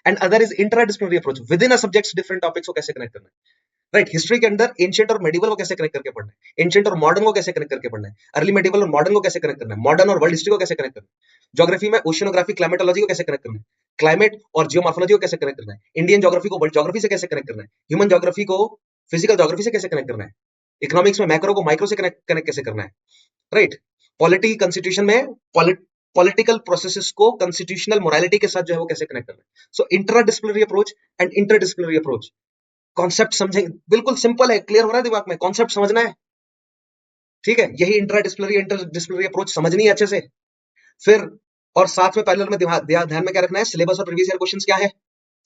And other is interdisciplinary approach, with in a subjects different topics को कैसे कनेक्ट करना है। राइट, हिस्ट्री के अंदर एंशिएंट और मेडिवल को कैसे कनेक्ट करके पढ़ना है, एंशिएंट और मॉडर्न को कैसे कनेक्ट करके पढ़ना है, अर्ली मेडिवल और मॉडर्न को कैसे कनेक्ट करना है, मॉडर्न और वर्ल्ड हिस्ट्री को कैसे कनेक्ट करना है, ज्योग्राफी में ओशियोनोग्राफी क्लाइमेटोलॉजी को कैसे कनेक्ट करना है, क्लाइमेट और जियोमॉर्फोलॉजी को कैसे कनेक्ट करना है, इंडियन ज्योग्राफी को वर्ल्ड ज्योग्राफी से कैसे कनेक्ट करना है, ह्यूमन ज्योग्राफी को फिजिकल ज्योग्राफी से कैसे कनेक्ट करना है, इकोनॉमिक्स में मैक्रो को माइक्रो से कनेक्ट कैसे करना है। राइट, पॉलिटी कॉन्स्टिट्यूशन में पॉलिटिकल प्रोसेसेस को कॉन्स्टिट्यूशनल मोरालिटी के साथ जो है वो कैसे कनेक्ट करना है। So interdisciplinary approach and interdisciplinary approach, concept समझेंगे, बिल्कुल सिंपल है, क्लियर हो रहा है दिमाग में, कॉन्सेप्ट समझना है। ठीक है, यही इंटरडिसिप्लिनरी अप्रोच समझनी है अच्छे से। फिर और साथ में पैरेलल में ध्यान में क्या रखना है, सिलेबस और प्रीवियस ईयर क्वेश्चंस क्या है,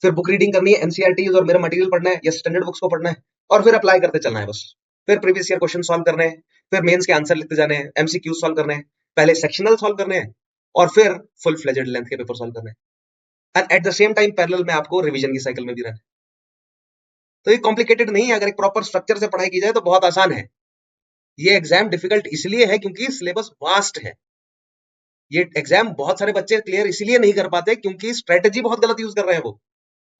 फिर बुक रीडिंग करनी है, एनसीईआरटी और मेरा मटेरियल पढ़ना है या स्टैंडर्ड बुक्स को पढ़ना है, और फिर अप्लाई करते चलना है बस। फिर प्रीवियस ईयर क्वेश्चन सॉल्व करने हैं, फिर मेंस के आंसर लिखते जाने हैं, एमसीक्यू सॉल्व करने हैं, पहले सेक्शनल सॉल्व करने हैं और फिर फुल फ्लेजेड लेंथ के पेपर सॉल्व करने हैं। And at the same time parallel में आपको रिवीजन की साइकिल में भी रहना है। तो ये कॉम्प्लिकेटेड नहीं है, अगर एक प्रॉपर स्ट्रक्चर से पढ़ाई की जाए तो बहुत आसान है। ये एग्जाम डिफिकल्ट इसलिए है क्योंकि सिलेबस वास्ट है। ये एग्जाम बहुत सारे बच्चे क्लियर इसीलिए नहीं कर पाते क्योंकि स्ट्रेटेजी बहुत गलत यूज कर रहे हैं वो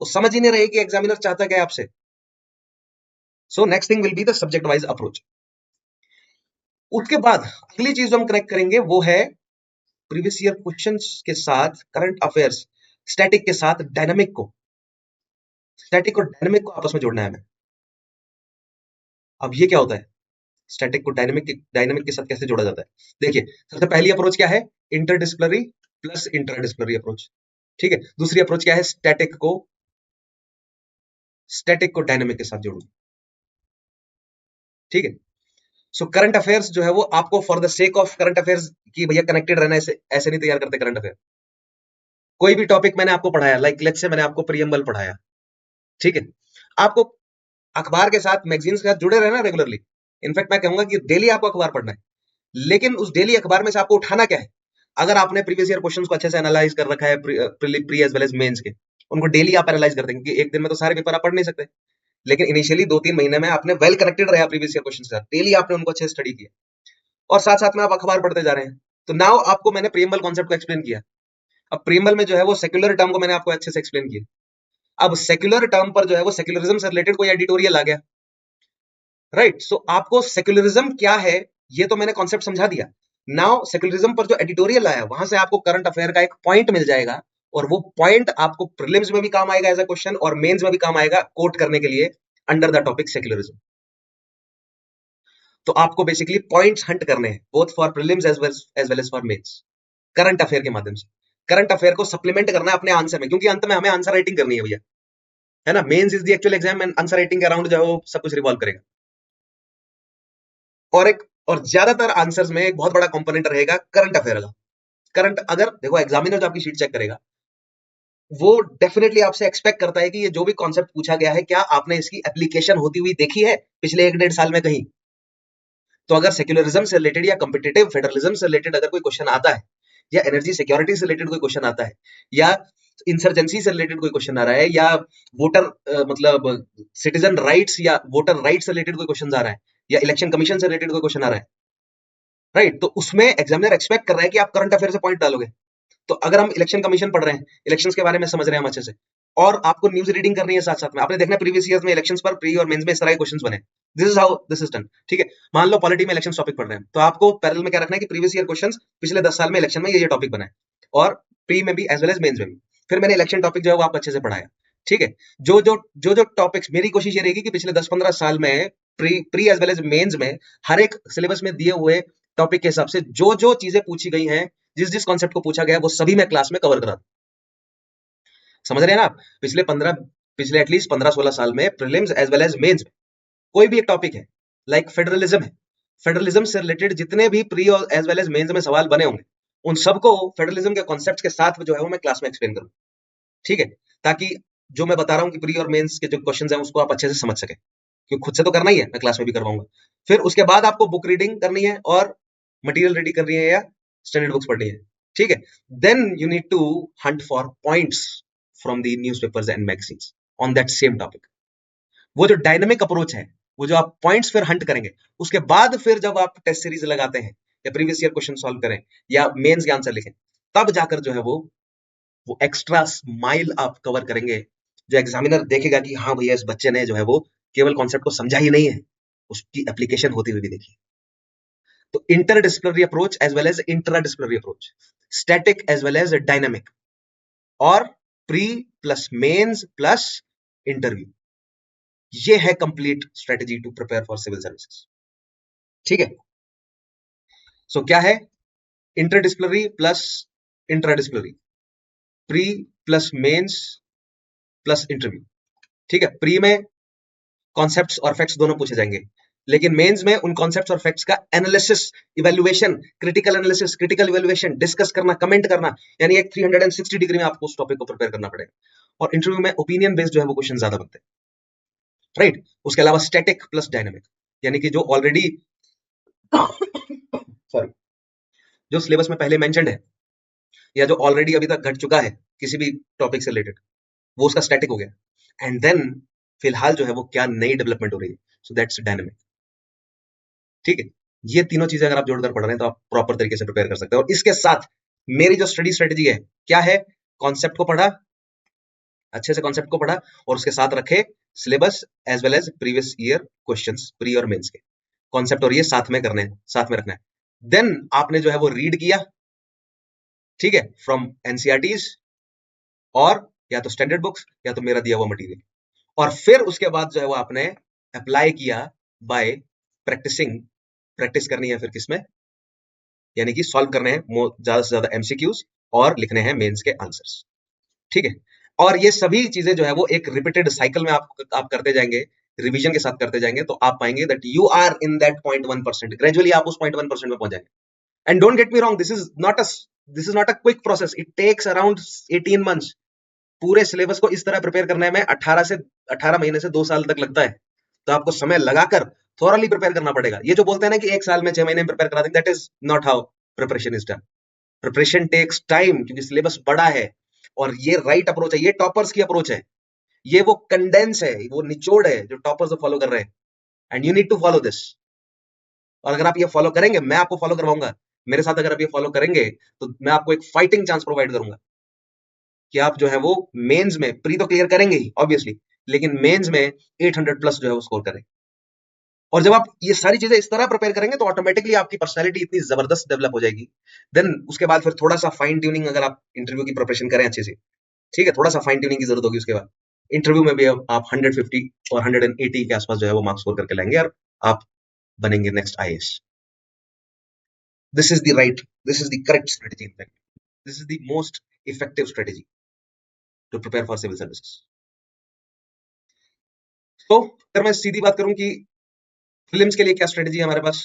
समझ ही नहीं रहे कि एग्जामिनर चाहता क्या है आपसे। So next thing will be the subject wise approach. उसके बाद अगली चीज जो हम कनेक्ट करेंगे वो है प्रीवियस ईयर क्वेश्चंस के साथ करंट अफेयर्स, स्टैटिक के साथ डायनामिक को, स्टैटिक और डायनामिक को आपस में जोड़ना है हमें। अब ये क्या होता है, स्टैटिक को डायनामिक के साथ कैसे जोड़ा जाता है? देखिए, सबसे पहली अप्रोच क्या है, इंटरडिसिप्लिनरी प्लस इंट्राडिसिप्लिनरी अप्रोच। ठीक है, दूसरी अप्रोच क्या है, स्टैटिक को डायनामिक के साथ जोड़ू। ठीक है, सो करंट अफेयर्स जो है वो आपको for the sake of current affairs की भैया कनेक्टेड रहना, ऐसे ऐसे नहीं तैयार करते करंट अफेयर। कोई भी टॉपिक मैंने आपको पढ़ाया, लाइक लेट्स से मैंने आपको प्रियम्बल पढ़ाया, ठीक है, आपको अखबार के साथ, मैगजीन्स के साथ जुड़े रहना रेगुलरली। इनफैक्ट मैं कहूंगा कि डेली आपको अखबार पढ़ना है, लेकिन उस डेली अखबार में से आपको उठाना क्या है? अगर आपने प्रीवियस ईयर क्वेश्चंस को अच्छे से एनालाइज कर रखा है, pre as well as mains के, उनको डेली आप एनालाइज करते हैं, क्योंकि एक दिन में तो सारे पेपर आप पढ़ नहीं सकते, लेकिन इनिशियली 2-3 महीने में आपने वेल कनेक्टेड रहा प्रीवियस ईयर क्वेश्चन के साथ, डेली आपने उनको अच्छे से स्टडी किया, और साथ साथ में आप अखबार पढ़ते जा रहे हैं। तो नाउ आपको मैंने प्रीएम्बल कॉन्सेप्ट को एक्सप्लेन किया। अब प्रीएम्बल में जो है वो सेक्युलर टर्म को मैंने आपको अच्छे से एक्सप्लेन किया। अब सेक्युलर टर्म पर जो है वो सेक्युलरिज्म से रिलेटेड कोई एडिटोरियल आ गया, राइट? सो आपको सेक्युलरिज्म क्या है ये तो मैंने कॉन्सेप्ट समझा दिया। नाउ सेक्युलरिज्म पर जो एडिटोरियल आया, वहां से आपको करंट अफेयर का एक पॉइंट मिल जाएगा, और वो पॉइंट आपको प्रीलिम्स में भी काम आएगा एज अ क्वेश्चन, और मेंस में भी काम आएगा कोट करने के लिए अंडर द टॉपिक सेक्युलरिज्म। तो आपको बेसिकली पॉइंट्स हंट करने हैं, both for prelims as well as for mains, current affair के माध्यम से। करंट अफेयर को सप्लीमेंट करना है अपने आंसर में, क्योंकि अंत में हमें आंसर राइटिंग करनी है भैया, है ना? Mains is the actual exam, and answer writing के अराउंड जो है वो सब कुछ रिवॉल्व करेगा। और ज्यादातर आंसर्स में एक बहुत बड़ा कंपोनेंट रहेगा करंट अफेयर का। करंट, अगर देखो एग्जामिनर जो आपकी शीट चेक करेगा, वो डेफिनेटली आपसे एक्सपेक्ट करता है कि ये जो भी कॉन्सेप्ट पूछा गया है, क्या आपने इसकी एप्लीकेशन होती हुई देखी है पिछले 1-1.5 साल में कहीं? तो अगर सेक्युलरिज्म से रिलेटेड या कॉम्पिटिटिव फेडरलिज्म से रिलेटेड अगर कोई क्वेश्चन आता है, या एनर्जी सिक्योरिटी से रिलेटेड कोई क्वेश्चन आता है, या इंसर्जेंसी से रिलेटेड कोई क्वेश्चन आ रहा है, या वोटर मतलब सिटीजन राइट्स या वोटर राइट्स से रिलेटेड कोई क्वेश्चन आ रहा है, या इलेक्शन कमीशन से रिलेटेड कोई क्वेश्चन आ रहा है, राइट? तो उसमें एग्जामिनर एक्सपेक्ट कर रहा है कि आप करंट अफेयर से पॉइंट डालोगे। तो अगर हम इलेक्शन कमीशन पढ़ रहे हैं, इलेक्शंस के बारे में समझ रहे हैं हम अच्छे से, और आपको न्यूज रीडिंग करनी है साथ साथ में, आपने देखना प्रीवियस ईयर में इलेक्शंस पर प्री और मेंस में इस तरह के क्वेश्चंस बने, this is how this is done. ठीक है, मान लो पॉलिटी में इलेक्शन टॉपिक पढ़ रहे हैं, तो आपको पैरेलल में क्या रखना है कि प्रीवियस ईयर क्वेश्चंस पिछले 10 साल में इलेक्शन में ये टॉपिक बना है, और प्री में भी एज वेल एज मेंस में भी। फिर मैंने इलेक्शन टॉपिक जो है वो आपको अच्छे से पढ़ाया। ठीक है, जो टॉपिक्स, मेरी कोशिश ये रहेगी कि पिछले 10-15 साल में pre as well as mains में हर एक सिलेबस में दिए हुए टॉपिक के हिसाब से जो जो चीजें पूछी गई हैं, जिस जिस कॉन्सेप्ट को पूछा गया, वो सभी मैं क्लास में कवर करा दूं। समझ रहे हैं ना आप? पिछले एटलीस्ट 15-16 साल में prelims as well as mains में कोई भी एक टॉपिक है, लाइक फेडरलिज्म है, फेडरलिज्म से रिलेटेड जितने भी प्री और एज वेल एज मेंस में सवाल बने होंगे, उन सबको फेडरलिज्म के कॉन्सेप्ट्स के साथ जो है वो मैं क्लास में एक्सप्लेन करूं। ठीक है, ताकि जो मैं बता रहा हूं कि प्री और मेंस के जो क्वेश्चंस हैं उसको आप अच्छे से समझ सके, क्योंकि खुद से तो करना ही है, मैं क्लास में भी करवाऊंगा। फिर उसके बाद आपको बुक रीडिंग करनी है, और मटेरियल रेडी करनी है, या स्टैंडर्ड बुक्स पढ़नी है। ठीक है, then you need to hunt for points from the newspapers and magazines on that same topic. वो जो डायनेमिक अप्रोच है, वो जो आप पॉइंट्स फिर हंट करेंगे, उसके बाद फिर जब आप टेस्ट सीरीज लगाते हैं, या प्रीवियस ईयर क्वेश्चन सॉल्व करें, या मेंस के आंसर लिखें, तब जाकर जो है वो एक्स्ट्रा माइल आप कवर करेंगे, जो एग्जामिनर देखेगा कि हाँ भैया इस बच्चे ने जो है वो केवल कॉन्सेप्ट को समझा ही नहीं है, उसकी एप्लीकेशन होती हुई भी देखी। तो interdisciplinary approach as well as intradisciplinary approach, static as well as dynamic, और pre plus mains plus interview, ये है complete strategy to prepare for civil services. ठीक है, सो क्या है, interdisciplinary plus intradisciplinary, pre plus mains plus interview. ठीक है, प्री में कॉन्सेप्ट्स और फैक्ट्स दोनों पूछे जाएंगे, लेकिन मेंस में उन कॉन्सेप्ट्स और फैक्ट्स का analysis, evaluation, critical analysis, critical evaluation, discuss करना, कमेंट करना, यानी एक 360 डिग्री में आपको उस टॉपिक को प्रिपेयर करना पड़ेगा। और इंटरव्यू में ओपिनियन बेस्ड जो है वो क्वेश्चन ज्यादा बनते हैं, राइट? उसके अलावा स्टैटिक प्लस डायनामिक, यानी कि जो ऑलरेडी सॉरी, जो सिलेबस में पहले मेंशन्ड है, या जो ऑलरेडी अभी तक घट चुका है किसी भी टॉपिक से रिलेटेड, वो उसका स्टैटिक हो गया। एंड देन फिलहाल जो है वो क्या नई डेवलपमेंट हो रही है, सो दैट्स डायनामिक। ठीक है, ये तीनों चीजें अगर आप जोड़कर पढ़ रहे हैं तो आप प्रॉपर तरीके से प्रिपेयर कर सकते हैं। और इसके साथ मेरी जो स्टडी स्ट्रेटेजी है क्या है, कॉन्सेप्ट को पढ़ा, अच्छे से कॉन्सेप्ट को पढ़ा और उसके साथ रखे syllabus as well as previous year questions pre और मेंस के कॉन्सेप्ट, और ये साथ में करने हैं, साथ में रखना है। देन आपने जो है वो रीड किया, ठीक है, फ्रॉम एनसीईआरटीज और या तो स्टैंडर्ड बुक्स या तो मेरा दिया हुआ मटेरियल, और फिर उसके बाद जो है वो आपने अप्लाई किया बाय प्रैक्टिसिंग। प्रैक्टिस करनी है फिर किसमें, यानी कि सॉल्व करने हैं ज्यादा से ज्यादा एमसीक्यूज और लिखने हैं मेंस के आंसर्स, ठीक है। और ये सभी चीजें जो है वो एक रिपीटेड साइकिल में आप करते जाएंगे, रिवीजन के साथ करते जाएंगे, तो आप पाएंगे that you are in that 0.1%, gradually आप उस 0.1% में पहुंच जाएंगे। And don't get me wrong, this is not a quick process, it takes around 18 months. पूरे सिलेबस को इस तरह प्रिपेयर करने में 18 महीने से 2 साल तक लगता है, तो आपको समय लगाकर थोरली प्रिपेयर करना पड़ेगा। ये जो बोलते हैं ना कि 1 साल में 6 महीने में प्रिपेयर करा देंगे, that is not how preparation is done. Preparation takes time, क्योंकि सिलेबस बड़ा है और ये राइट अप्रोच है, ये टॉपर्स की अप्रोच है, ये वो कंडेंस है, वो निचोड़ है जो टॉपर्स फॉलो कर रहे हैं, and you need to follow this. और अगर आप ये फॉलो करेंगे, मैं आपको फॉलो करवाऊंगा, मेरे साथ अगर आप ये फॉलो करेंगे तो मैं आपको एक फाइटिंग चांस प्रोवाइड करूंगा कि आप जो है वो मेंस में, प्री तो क्लियर करेंगे ही ऑब्वियसली, लेकिन मेंस में 800 प्लस जो है वो स्कोर करें। और जब आप ये सारी चीजें इस तरह प्रिपेयर करेंगे तो ऑटोमेटिकली आपकी पर्सनैलिटी इतनी जबरदस्त डेवलप हो जाएगी। देन उसके बाद फिर थोड़ा सा फाइन ट्यूनिंग, अगर आप इंटरव्यू की प्रिपरेशन करें अच्छे से, ठीक है, थोड़ा सा फाइन ट्यूनिंग की जरूरत होगी उसके बाद। इंटरव्यू में भी आप 150 और 180 के आसपास जो है वो मार्क्स स्कोर करके लाएंगे और आप बनेंगे next IAS. This is the correct strategy, in fact this is the most effective strategy to prepare for civil services. तो अगर मैं सीधी बात करूं कि फिल्म्स के लिए क्या स्ट्रेटेजी है हमारे पास,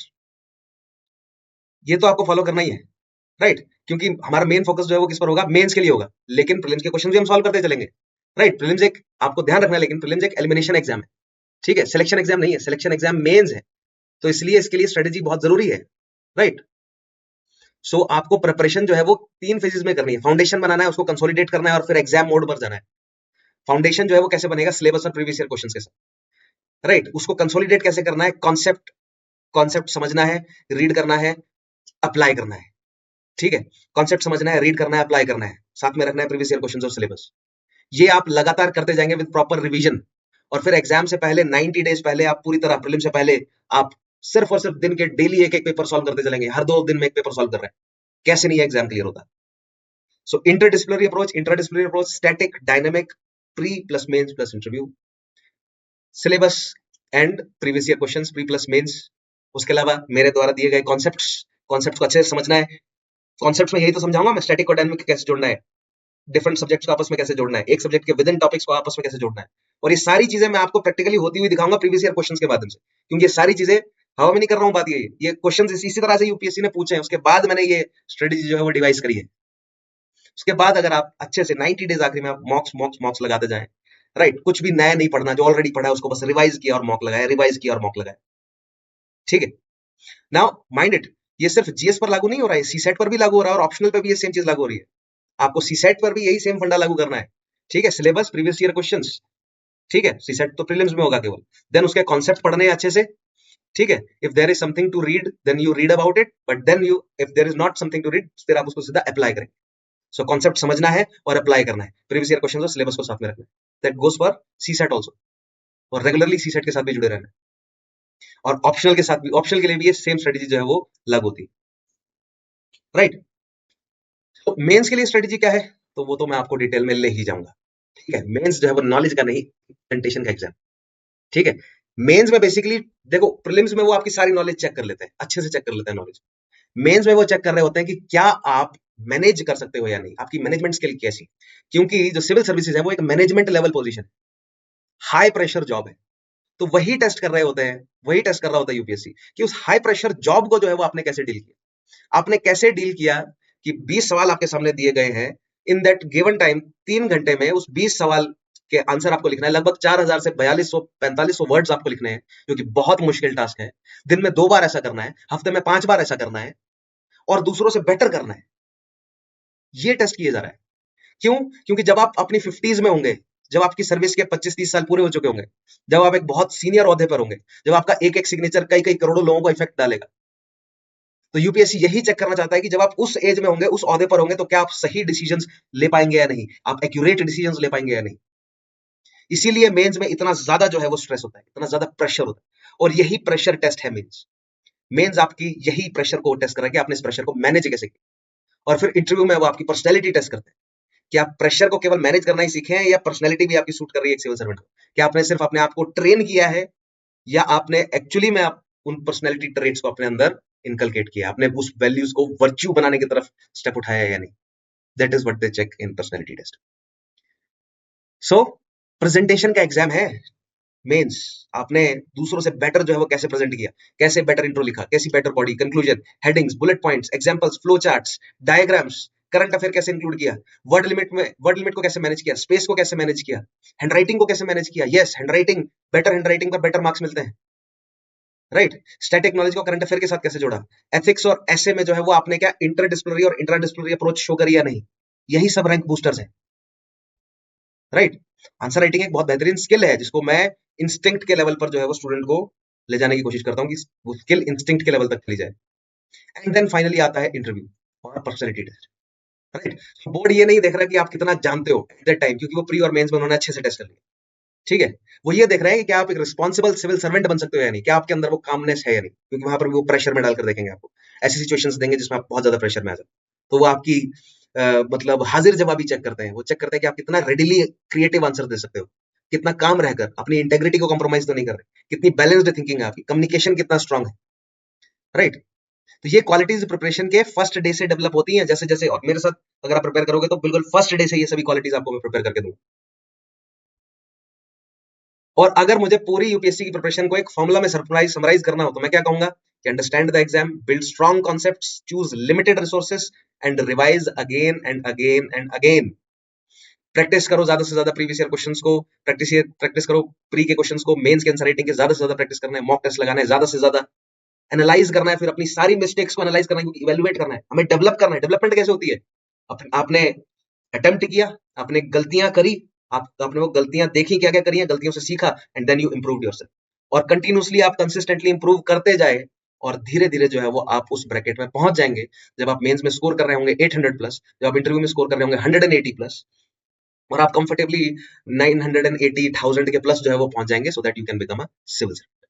ये तो आपको फॉलो करना ही है, राइट, क्योंकि हमारा मेन फोकस जो है वो किस पर होगा, मेंस के लिए होगा, लेकिन प्रीलिम्स के क्वेश्चन भी हम सॉल्व करते चलेंगे, राइट। प्रीलिम्स एक, आपको ध्यान रखना है, लेकिन प्रीलिम्स एक एलिमिनेशन एग्जाम है, ठीक है, सिलेक्शन एग्जाम नहीं है, सिलेक्शन एग्जाम मेंस है, तो इसलिए इसके लिए स्ट्रेटेजी बहुत जरूरी है, राइट। सो आपको प्रिपरेशन जो है वो 3 फेजेस में करनी है, फाउंडेशन बनाना है, उसको कंसोलिडेट करना है और फिर एग्जाम मोड पर जाना है। फाउंडेशन जो है वो कैसे बनेगा, सिलेबस और प्रीवियस ईयर क्वेश्चन के साथ, राइट। उसको कंसोलिडेट कैसे करना है, कॉन्सेप्ट कॉन्सेप्ट समझना है, रीड करना है, अप्लाई करना है, ठीक है। कॉन्सेप्ट समझना है, रीड करना है, अप्लाई करना है, साथ में रखना है प्रीवियस ईयर क्वेश्चंस और सिलेबस। ये आप लगातार करते जाएंगे विद प्रॉपर रिवीजन, और फिर एग्जाम से पहले 90 डेज पहले आप पूरी तरह, प्रीलिम से पहले आप सिर्फ और सिर्फ दिन के डेली एक एक पेपर सॉल्व करते चलेंगे, हर 2 दिन में एक पेपर सॉल्व कर रहे हैं, कैसे नहीं एग्जाम क्लियर होता। So interdisciplinary approach, static, dynamic, pre plus mains plus interview, syllabus and previous year questions, pre plus mains. उसके अलावा मेरे द्वारा दिए गए कॉन्सेप्ट्स को अच्छे से समझना है। कॉन्सेप्ट्स में यही तो समझाऊंगा मैं, स्टैटिक और डायनेमिक कैसे जोड़ना है, डिफरेंट सब्जेक्ट्स को आपस में कैसे जोड़ना है, एक सब्जेक्ट के विद इन टॉपिक्स को आपस में कैसे जोड़ना है, और ये सारी चीजें मैं आपको प्रैक्टिकली होती हुई दिखाऊंगा प्रीवियस ईयर क्वेश्चंस के माध्यम से, क्योंकि ये सारी चीजें हवा में नहीं कर रहा हूं बात, ये क्वेश्चंस इसी तरह से यूपीएससी ने पूछे हैं, उसके बाद मैंने ये स्ट्रेटेजी जो है वो डिवाइस करी है। उसके बाद अगर आप अच्छे से 90 डेज आखिरी में आप मॉक्स मॉक्स मॉक्स लगाते जाएं, राइट, कुछ भी नया नहीं पढ़ना, जो ऑलरेडी पढ़ा है उसको बस रिवाइज किया और मॉक लगाया, रिवाइज किया और मॉक लगाया, ठीक है। नाउ माइंड इट, ये सिर्फ जीएस पर लागू नहीं हो रहा है, सीसेट पर भी लागू हो रहा है और ऑप्शनल पर भी ये सेम चीज लागू हो रही है। आपको सीसेट पर भी यही सेम फंडा लागू करना है, ठीक है। सिलेबस, प्रीवियस ईयर क्वेश्चंस, ठीक है, सीसेट तो प्रीलिम्स में होगा केवल, देन उसके कॉन्सेप्ट पढ़ने हैं अच्छे से, ठीक है। If there is something to read then you read about it, but then you, if there is not something to read, फिर आप उसको सीधा अप्लाई करें। सो कॉन्सेप्ट समझना है और अप्लाई करना है, प्रीवियस ईयर क्वेश्चंस और सिलेबस को साथ में रखना है। That goes for CSAT also, और रेगुलरली सीसेट के साथ भी जुड़े रहना है, और ऑप्शनल के साथ भी, ऑप्शनल के लिए भी ये सेम स्ट्रेटेजी जो है वो लागू होती है, राइट। तो मेंस के लिए स्ट्रेटेजी क्या है, तो वो तो मैं आपको डिटेल में ले ही जाऊंगा, ठीक है। मेंस जो है वो नॉलेज का नहीं, प्रेजेंटेशन का एग्जाम, ठीक है। मेंस में बेसिकली देखो, प्रीलिम्स में वो आपकी सारी नॉलेज चेक कर लेते हैं, अच्छे से चेक कर लेते हैं नॉलेज। मेंस में वो चेक कर रहे होते हैं कि क्या आप मैनेज कर सकते हो या नहीं, आपकी मैनेजमेंट स्किल कैसी, क्योंकि जो सिविल सर्विसेज है वो एक मैनेजमेंट लेवल पोजीशन है, हाई प्रेशर जॉब है, तो वही टेस्ट कर रहे होते हैं, वही टेस्ट कर रहा होता है यूपीएससी, कि उस हाई प्रेशर जॉब को जो है वो आपने कैसे डील किया। आपने कैसे डील किया कि 20 सवाल आपके सामने दिए गए हैं, इन दैट गिवन टाइम 3 घंटे में उस 20 सवाल के आंसर आपको लिखना है, लगभग 4000 से 4200 4500 वर्ड्स आपको लिखने हैं, जो कि बहुत मुश्किल टास्क है। दिन में 2 बार ऐसा करना है, हफ्ते में 5 बार ऐसा करना है, और दूसरों से बेटर करना है, ये टेस्ट किया जा रहा है। क्यों? क्योंकि जब आप अपनी 50s में होंगे, जब आपकी सर्विस के 25-30 साल पूरे हो चुके होंगे, जब आप एक बहुत सीनियर ओहदे पर होंगे, जब आपका एक एक सिग्नेचर कई कई करोड़ों लोगों को इफेक्ट डालेगा, तो यूपीएससी यही चेक करना चाहता है कि जब आप उस एज में होंगे, उस ओहदे पर होंगे, तो क्या आप सही डिसीजंस ले पाएंगे या नहीं, आप एक्यूरेट डिसीजंस ले पाएंगे या नहीं। इसीलिए मेंस में इतना ज्यादा जो है वो स्ट्रेस होता है, इतना ज्यादा प्रेशर होता है, और यही प्रेशर टेस्ट है मेंस। मेंस आपकी यही प्रेशर को टेस्ट कर रहा है कि आपने इस प्रेशर को मैनेज कैसे किया। और फिर इंटरव्यू में वो आपकी पर्सनैलिटी टेस्ट करते हैं कि आप प्रेशर को केवल मैनेज करना ही सीखे हैं, या पर्सनैलिटी भी आपकी सूट कर रही है एक सिविल सर्वेंट को। क्या आपने सिर्फ अपने आप को ट्रेन किया है, या आपने एक्चुअली में आप उन पर्सनैलिटी ट्रेट्स को अपने अंदर इनकलकेट किया, आपने उस वैल्यूज को वर्च्यू बनाने की तरफ स्टेप उठाया या नहीं। That is what they check in personality test. So presentation का एग्जाम है मेंस। आपने दूसरों से बेटर जो है वो कैसे प्रेजेंट किया, कैसे बेटर इंट्रो लिखा, कैसी better body, conclusion, headings, bullet points, examples, flow charts, diagrams, current affair कैसे इंक्लूड किया, वर्ड लिमिट को कैसे मैनेज किया, स्पेस को कैसे मैनेज किया, हैंडराइटिंग को कैसे मैनेज किया। यस, हैंडराइटिंग, बेटर हैंडराइटिंग पर बेटर मार्क्स मिलते हैं, राइट। स्टैटिक नॉलेज को करंट अफेयर के साथ कैसे जोड़ा, एथिक्स और ऐसे में जो है वो आपने क्या इंटरडिसिप्लिनरी और इंट्राडिसिप्लिनरी अप्रोच शो करी या नहीं। यही सब रैंक बूस्टर्स है, राइट। आंसर राइटिंग एक बहुत बेहतरीन स्किल है, जिसको मैं इंस्टिंक्ट के लेवल पर जो है वो स्टूडेंट को ले जाने की कोशिश करता हूँ कि वो स्किल इंस्टिंक्ट के लेवल तक चली जाए। एंड देन फाइनली आता है इंटरव्यू और पर्सनैलिटी टेस्ट, राइट। बोर्ड ये नहीं देख रहा कि आप कितना जानते हो एट दैट टाइम, क्योंकि वो प्री और मेंस में उन्होंने अच्छे से टेस्ट कर लिया, ठीक है। वो ये देख रहे हैं कि क्या आप एक रिस्पॉन्सिबल सिविल सर्वेंट बन सकते हो या नहीं, क्या आपके अंदर वो कामनेस है या नहीं, क्योंकि वहां पर वो प्रेशर में डालकर देखेंगे आपको, ऐसी सिचुएशंस देंगे जिसमें आप बहुत ज्यादा प्रेशर में आ जाए। तो वो आपकी मतलब हाजिर जवाबी चेक करते हैं, वो चेक करते हैं कि आप कितना रेडिली क्रिएटिव आंसर दे सकते हो, कितना काम रहकर अपनी इंटेग्रिटी को कॉम्प्रोमाइज तो नहीं कर रहे, कितनी बैलेंस्ड थिंकिंग है आपकी, कम्युनिकेशन कितना स्ट्रांग है, राइट। तो ये क्वालिटीज प्रिपरेशन के फर्स्ट डे से डेवलप होती हैं, जैसे जैसे, और मेरे साथ अगर आप प्रिपेयर करोगे तो बिल्कुल फर्स्ट डे से ये सभी क्वालिटीज आपको मैं प्रिपेयर करके दूंगा। और अगर मुझे पूरी यूपीएससी की प्रिपरेशन को एक फॉर्मूला में समराइज करना हो तो मैं क्या कहूंगा कि understand the exam, build strong concepts, choose limited resources and revise again and again and again. Practice करो ज्यादा से ज्यादा प्रीवियस ईयर क्वेश्चंस को, प्रैक्टिस करो प्री के क्वेश्चंस को, मेंस के आंसर राइटिंग के ज्यादा से ज्यादा प्रैक्टिस करना है, मॉक टेस्ट लगाना है ज्यादा से ज्यादा, एनालाइज करना है, फिर अपनी सारी मिस्टेक्स को एनालाइज करना है, क्योंकि इवैल्यूएट करना है, हमें डेवलप करना है। डेवलपमेंट कैसे होती है, आपने अटेम्प्ट किया, आपने गलतियां करी, आपने वो गलतियां देखी, क्या क्या करी हैं, गलतियों से सीखा, and then you improve yourself. और कंटिन्यूअसली आप कंसिस्टेंटली इंप्रूव करते जाए, और धीरे धीरे जो है वो आप उस ब्रैकेट में पहुंच जाएंगे। जब आप मेंस में स्कोर कर रहे होंगे 800 प्लस, जब आप इंटरव्यू में स्कोर कर रहे होंगे 180 प्लस, और आप कंफर्टेबली 980,000 के प्लस जो है वो पहुंच जाएंगे, so that you can become a civil servant.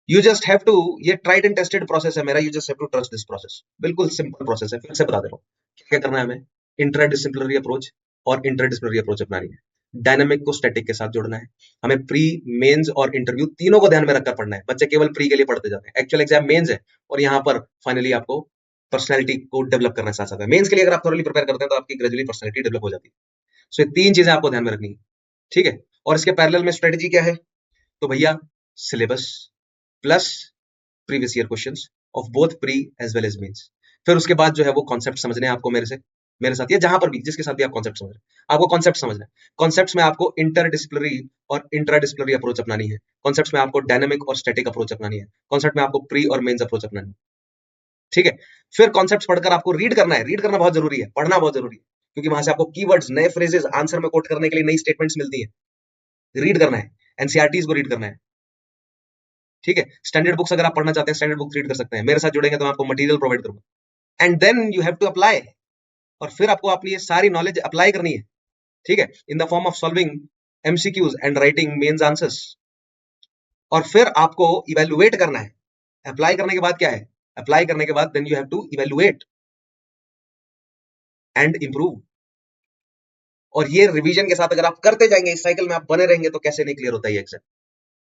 You just have to, ये ट्राइड एंड टेस्टेड प्रोसेस है मेरा, you just have to trust this process. बिल्कुल सिंपल प्रोसेस है, फिर से बता दे रहा हूँ क्या करना है हमें। इंट्राडिसिप्लिनरी अप्रोच और इंटरडिसिप्लिनरी अप्रोच अपनानी है। डायनामिक को स्टैटिक के साथ जोड़ना है। हमें प्री, मेंस और इंटरव्यू तीनों को ध्यान में रखकर पढ़ना है। बच्चे केवल प्री के लिए पढ़ते जाते हैं, एक्चुअल एग्जाम मेंस है, और यहाँ पर फाइनली आपको पर्सनैलिटी को डेवलप करना साथ साथ है। मेंस के लिए अगर आप थोड़ी प्रिपेयर करते हैं तो आपकी ग्रेजुअली पर्सनैलिटी डेवलप हो जाती है। सो ये तीन चीजें आपको ध्यान में रखनी है, ठीक है। और इसके पैरेलल में स्ट्रेटेजी क्या है, तो भैया syllabus plus previous year questions of both pre as well as mains. फिर उसके बाद जो है वो कॉन्सेप्ट समझने हैं आपको, मेरे साथ या जहां पर भी, जिसके साथ भी आप कॉन्सेप्ट समझ रहे हैं, आपको कॉन्सेप्ट समझना है। कॉन्सेप्ट्स में आपको इंटरडिसिप्लिनरी और इंट्राडिसिप्लिनरी अप्रोच अपनानी है। कॉन्सेप्ट्स में आपको डायनामिक और स्टैटिक अप्रोच अपनानी है। कॉन्सेप्ट में आपको प्री और मेंस अप्रोच अपनानी है, ठीक है। फिर कॉन्सेप्ट्स पढ़कर आपको रीड करना है। रीड करना बहुत जरूरी है, पढ़ना बहुत जरूरी है, क्योंकि वहां से आपको कीवर्ड्स, नए फ्रेजेस आंसर में कोट करने के लिए नई स्टेटमेंट्स मिलती है। रीड करना है, एनसीईआरटीज को रीड करना है, ठीक है। स्टैंडर्ड बुक्स अगर आप पढ़ना चाहते हैं, स्टैंडर्ड बुक्स रीड कर सकते हैं। मेरे साथ जुड़ेंगे तो मैं आपको मटेरियल प्रोवाइड करूंगा। And then you have to apply, और फिर आपको अपनी ये सारी नॉलेज अप्लाई करनी है, ठीक है, in the form of solving MCQs and writing mains answers. और फिर आपको इवेल्युएट करना है। अप्लाई करने के बाद क्या है, अप्लाई करने के बाद then you have to evaluate and improve. और ये रिवीजन के साथ अगर आप करते जाएंगे, इस साइकिल में आप बने रहेंगे, तो कैसे नहीं क्लियर होता है एग्जाम,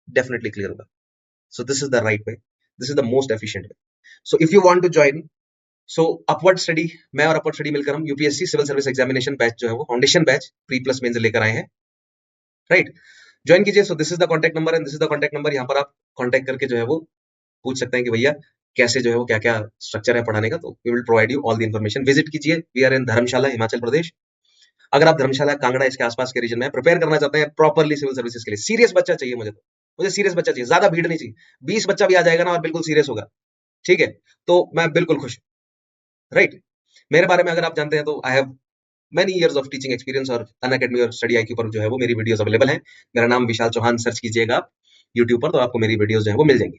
डेफिनेटली क्लियर होगा। So this is the right way, this is the most efficient way. So if you want to join, so upward study, मैं और अपवर्ड स्टडी मिलकर हम UPSC civil service examination batch जो है वो foundation batch pre plus mains लेकर आए हैं, राइट। ज्वाइन कीजिए। So this is the contact number and this is the contact number. यहाँ पर आप कॉन्टैक्ट करके जो है वो पूछ सकते हैं कि भैया कैसे जो है वो क्या क्या स्ट्रक्चर है पढ़ाने का, तो we will provide you all the information. Visit कीजिए, we are in Dharamshala, Himachal Pradesh. अगर आप धर्मशाला, कांगड़ा, इसके आसपास के रीजन में प्रिपेयर करना चाहते हैं प्रॉपरली सिविल सर्विसेज के लिए, सीरियस बच्चा चाहिए मुझे, तो मुझे सीरियस बच्चा चाहिए, ज्यादा भीड़ नहीं चाहिए। 20 बच्चा भी आ जाएगा ना और बिल्कुल सीरियस होगा, ठीक है, तो मैं बिल्कुल खुश हूँ, राइट। मेरे बारे में अगर आप जानते हैं तो I have many years of teaching experience, और अनअकैडमी और स्टडी आईक्यू पर जो है वो मेरी वीडियोस अवेलेबल हैं। मेरा नाम विशाल चौहान सर्च कीजिएगा आप यूट्यूब पर, तो आपको मेरी वीडियोस जो है वो मिल जाएंगी।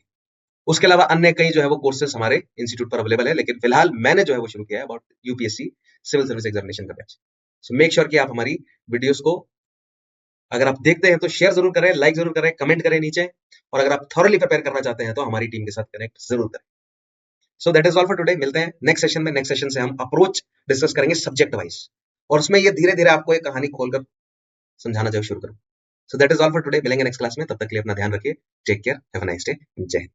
उसके अलावा अन्य कई जो है वो कोर्सेस हमारे इंस्टीट्यूट पर अवेलेबल है, लेकिन फिलहाल मैंने जो है वो शुरू किया है about UPSC civil service examination का बैच। सो मेक श्योर कि आप हमारी वीडियोस को अगर आप देखते हैं तो शेयर जरूर करें, लाइक जरूर करें, कमेंट करें नीचे, और अगर आप थॉरली प्रिपेयर करना चाहते हैं तो हमारी टीम के साथ कनेक्ट जरूर करें। सो that is all for today. मिलते हैं नेक्स्ट सेशन में। नेक्स्ट सेशन से हम अप्रोच डिस्कस करेंगे सब्जेक्ट वाइज, और उसमें ये धीरे धीरे आपको एक कहानी खोलकर समझाना जब शुरू करूं। So that is all for today. मिलेंगे नेक्स्ट क्लास में, तब तक के लिए अपना ध्यान रखिए। Take care, have a nice day. जय हिंद।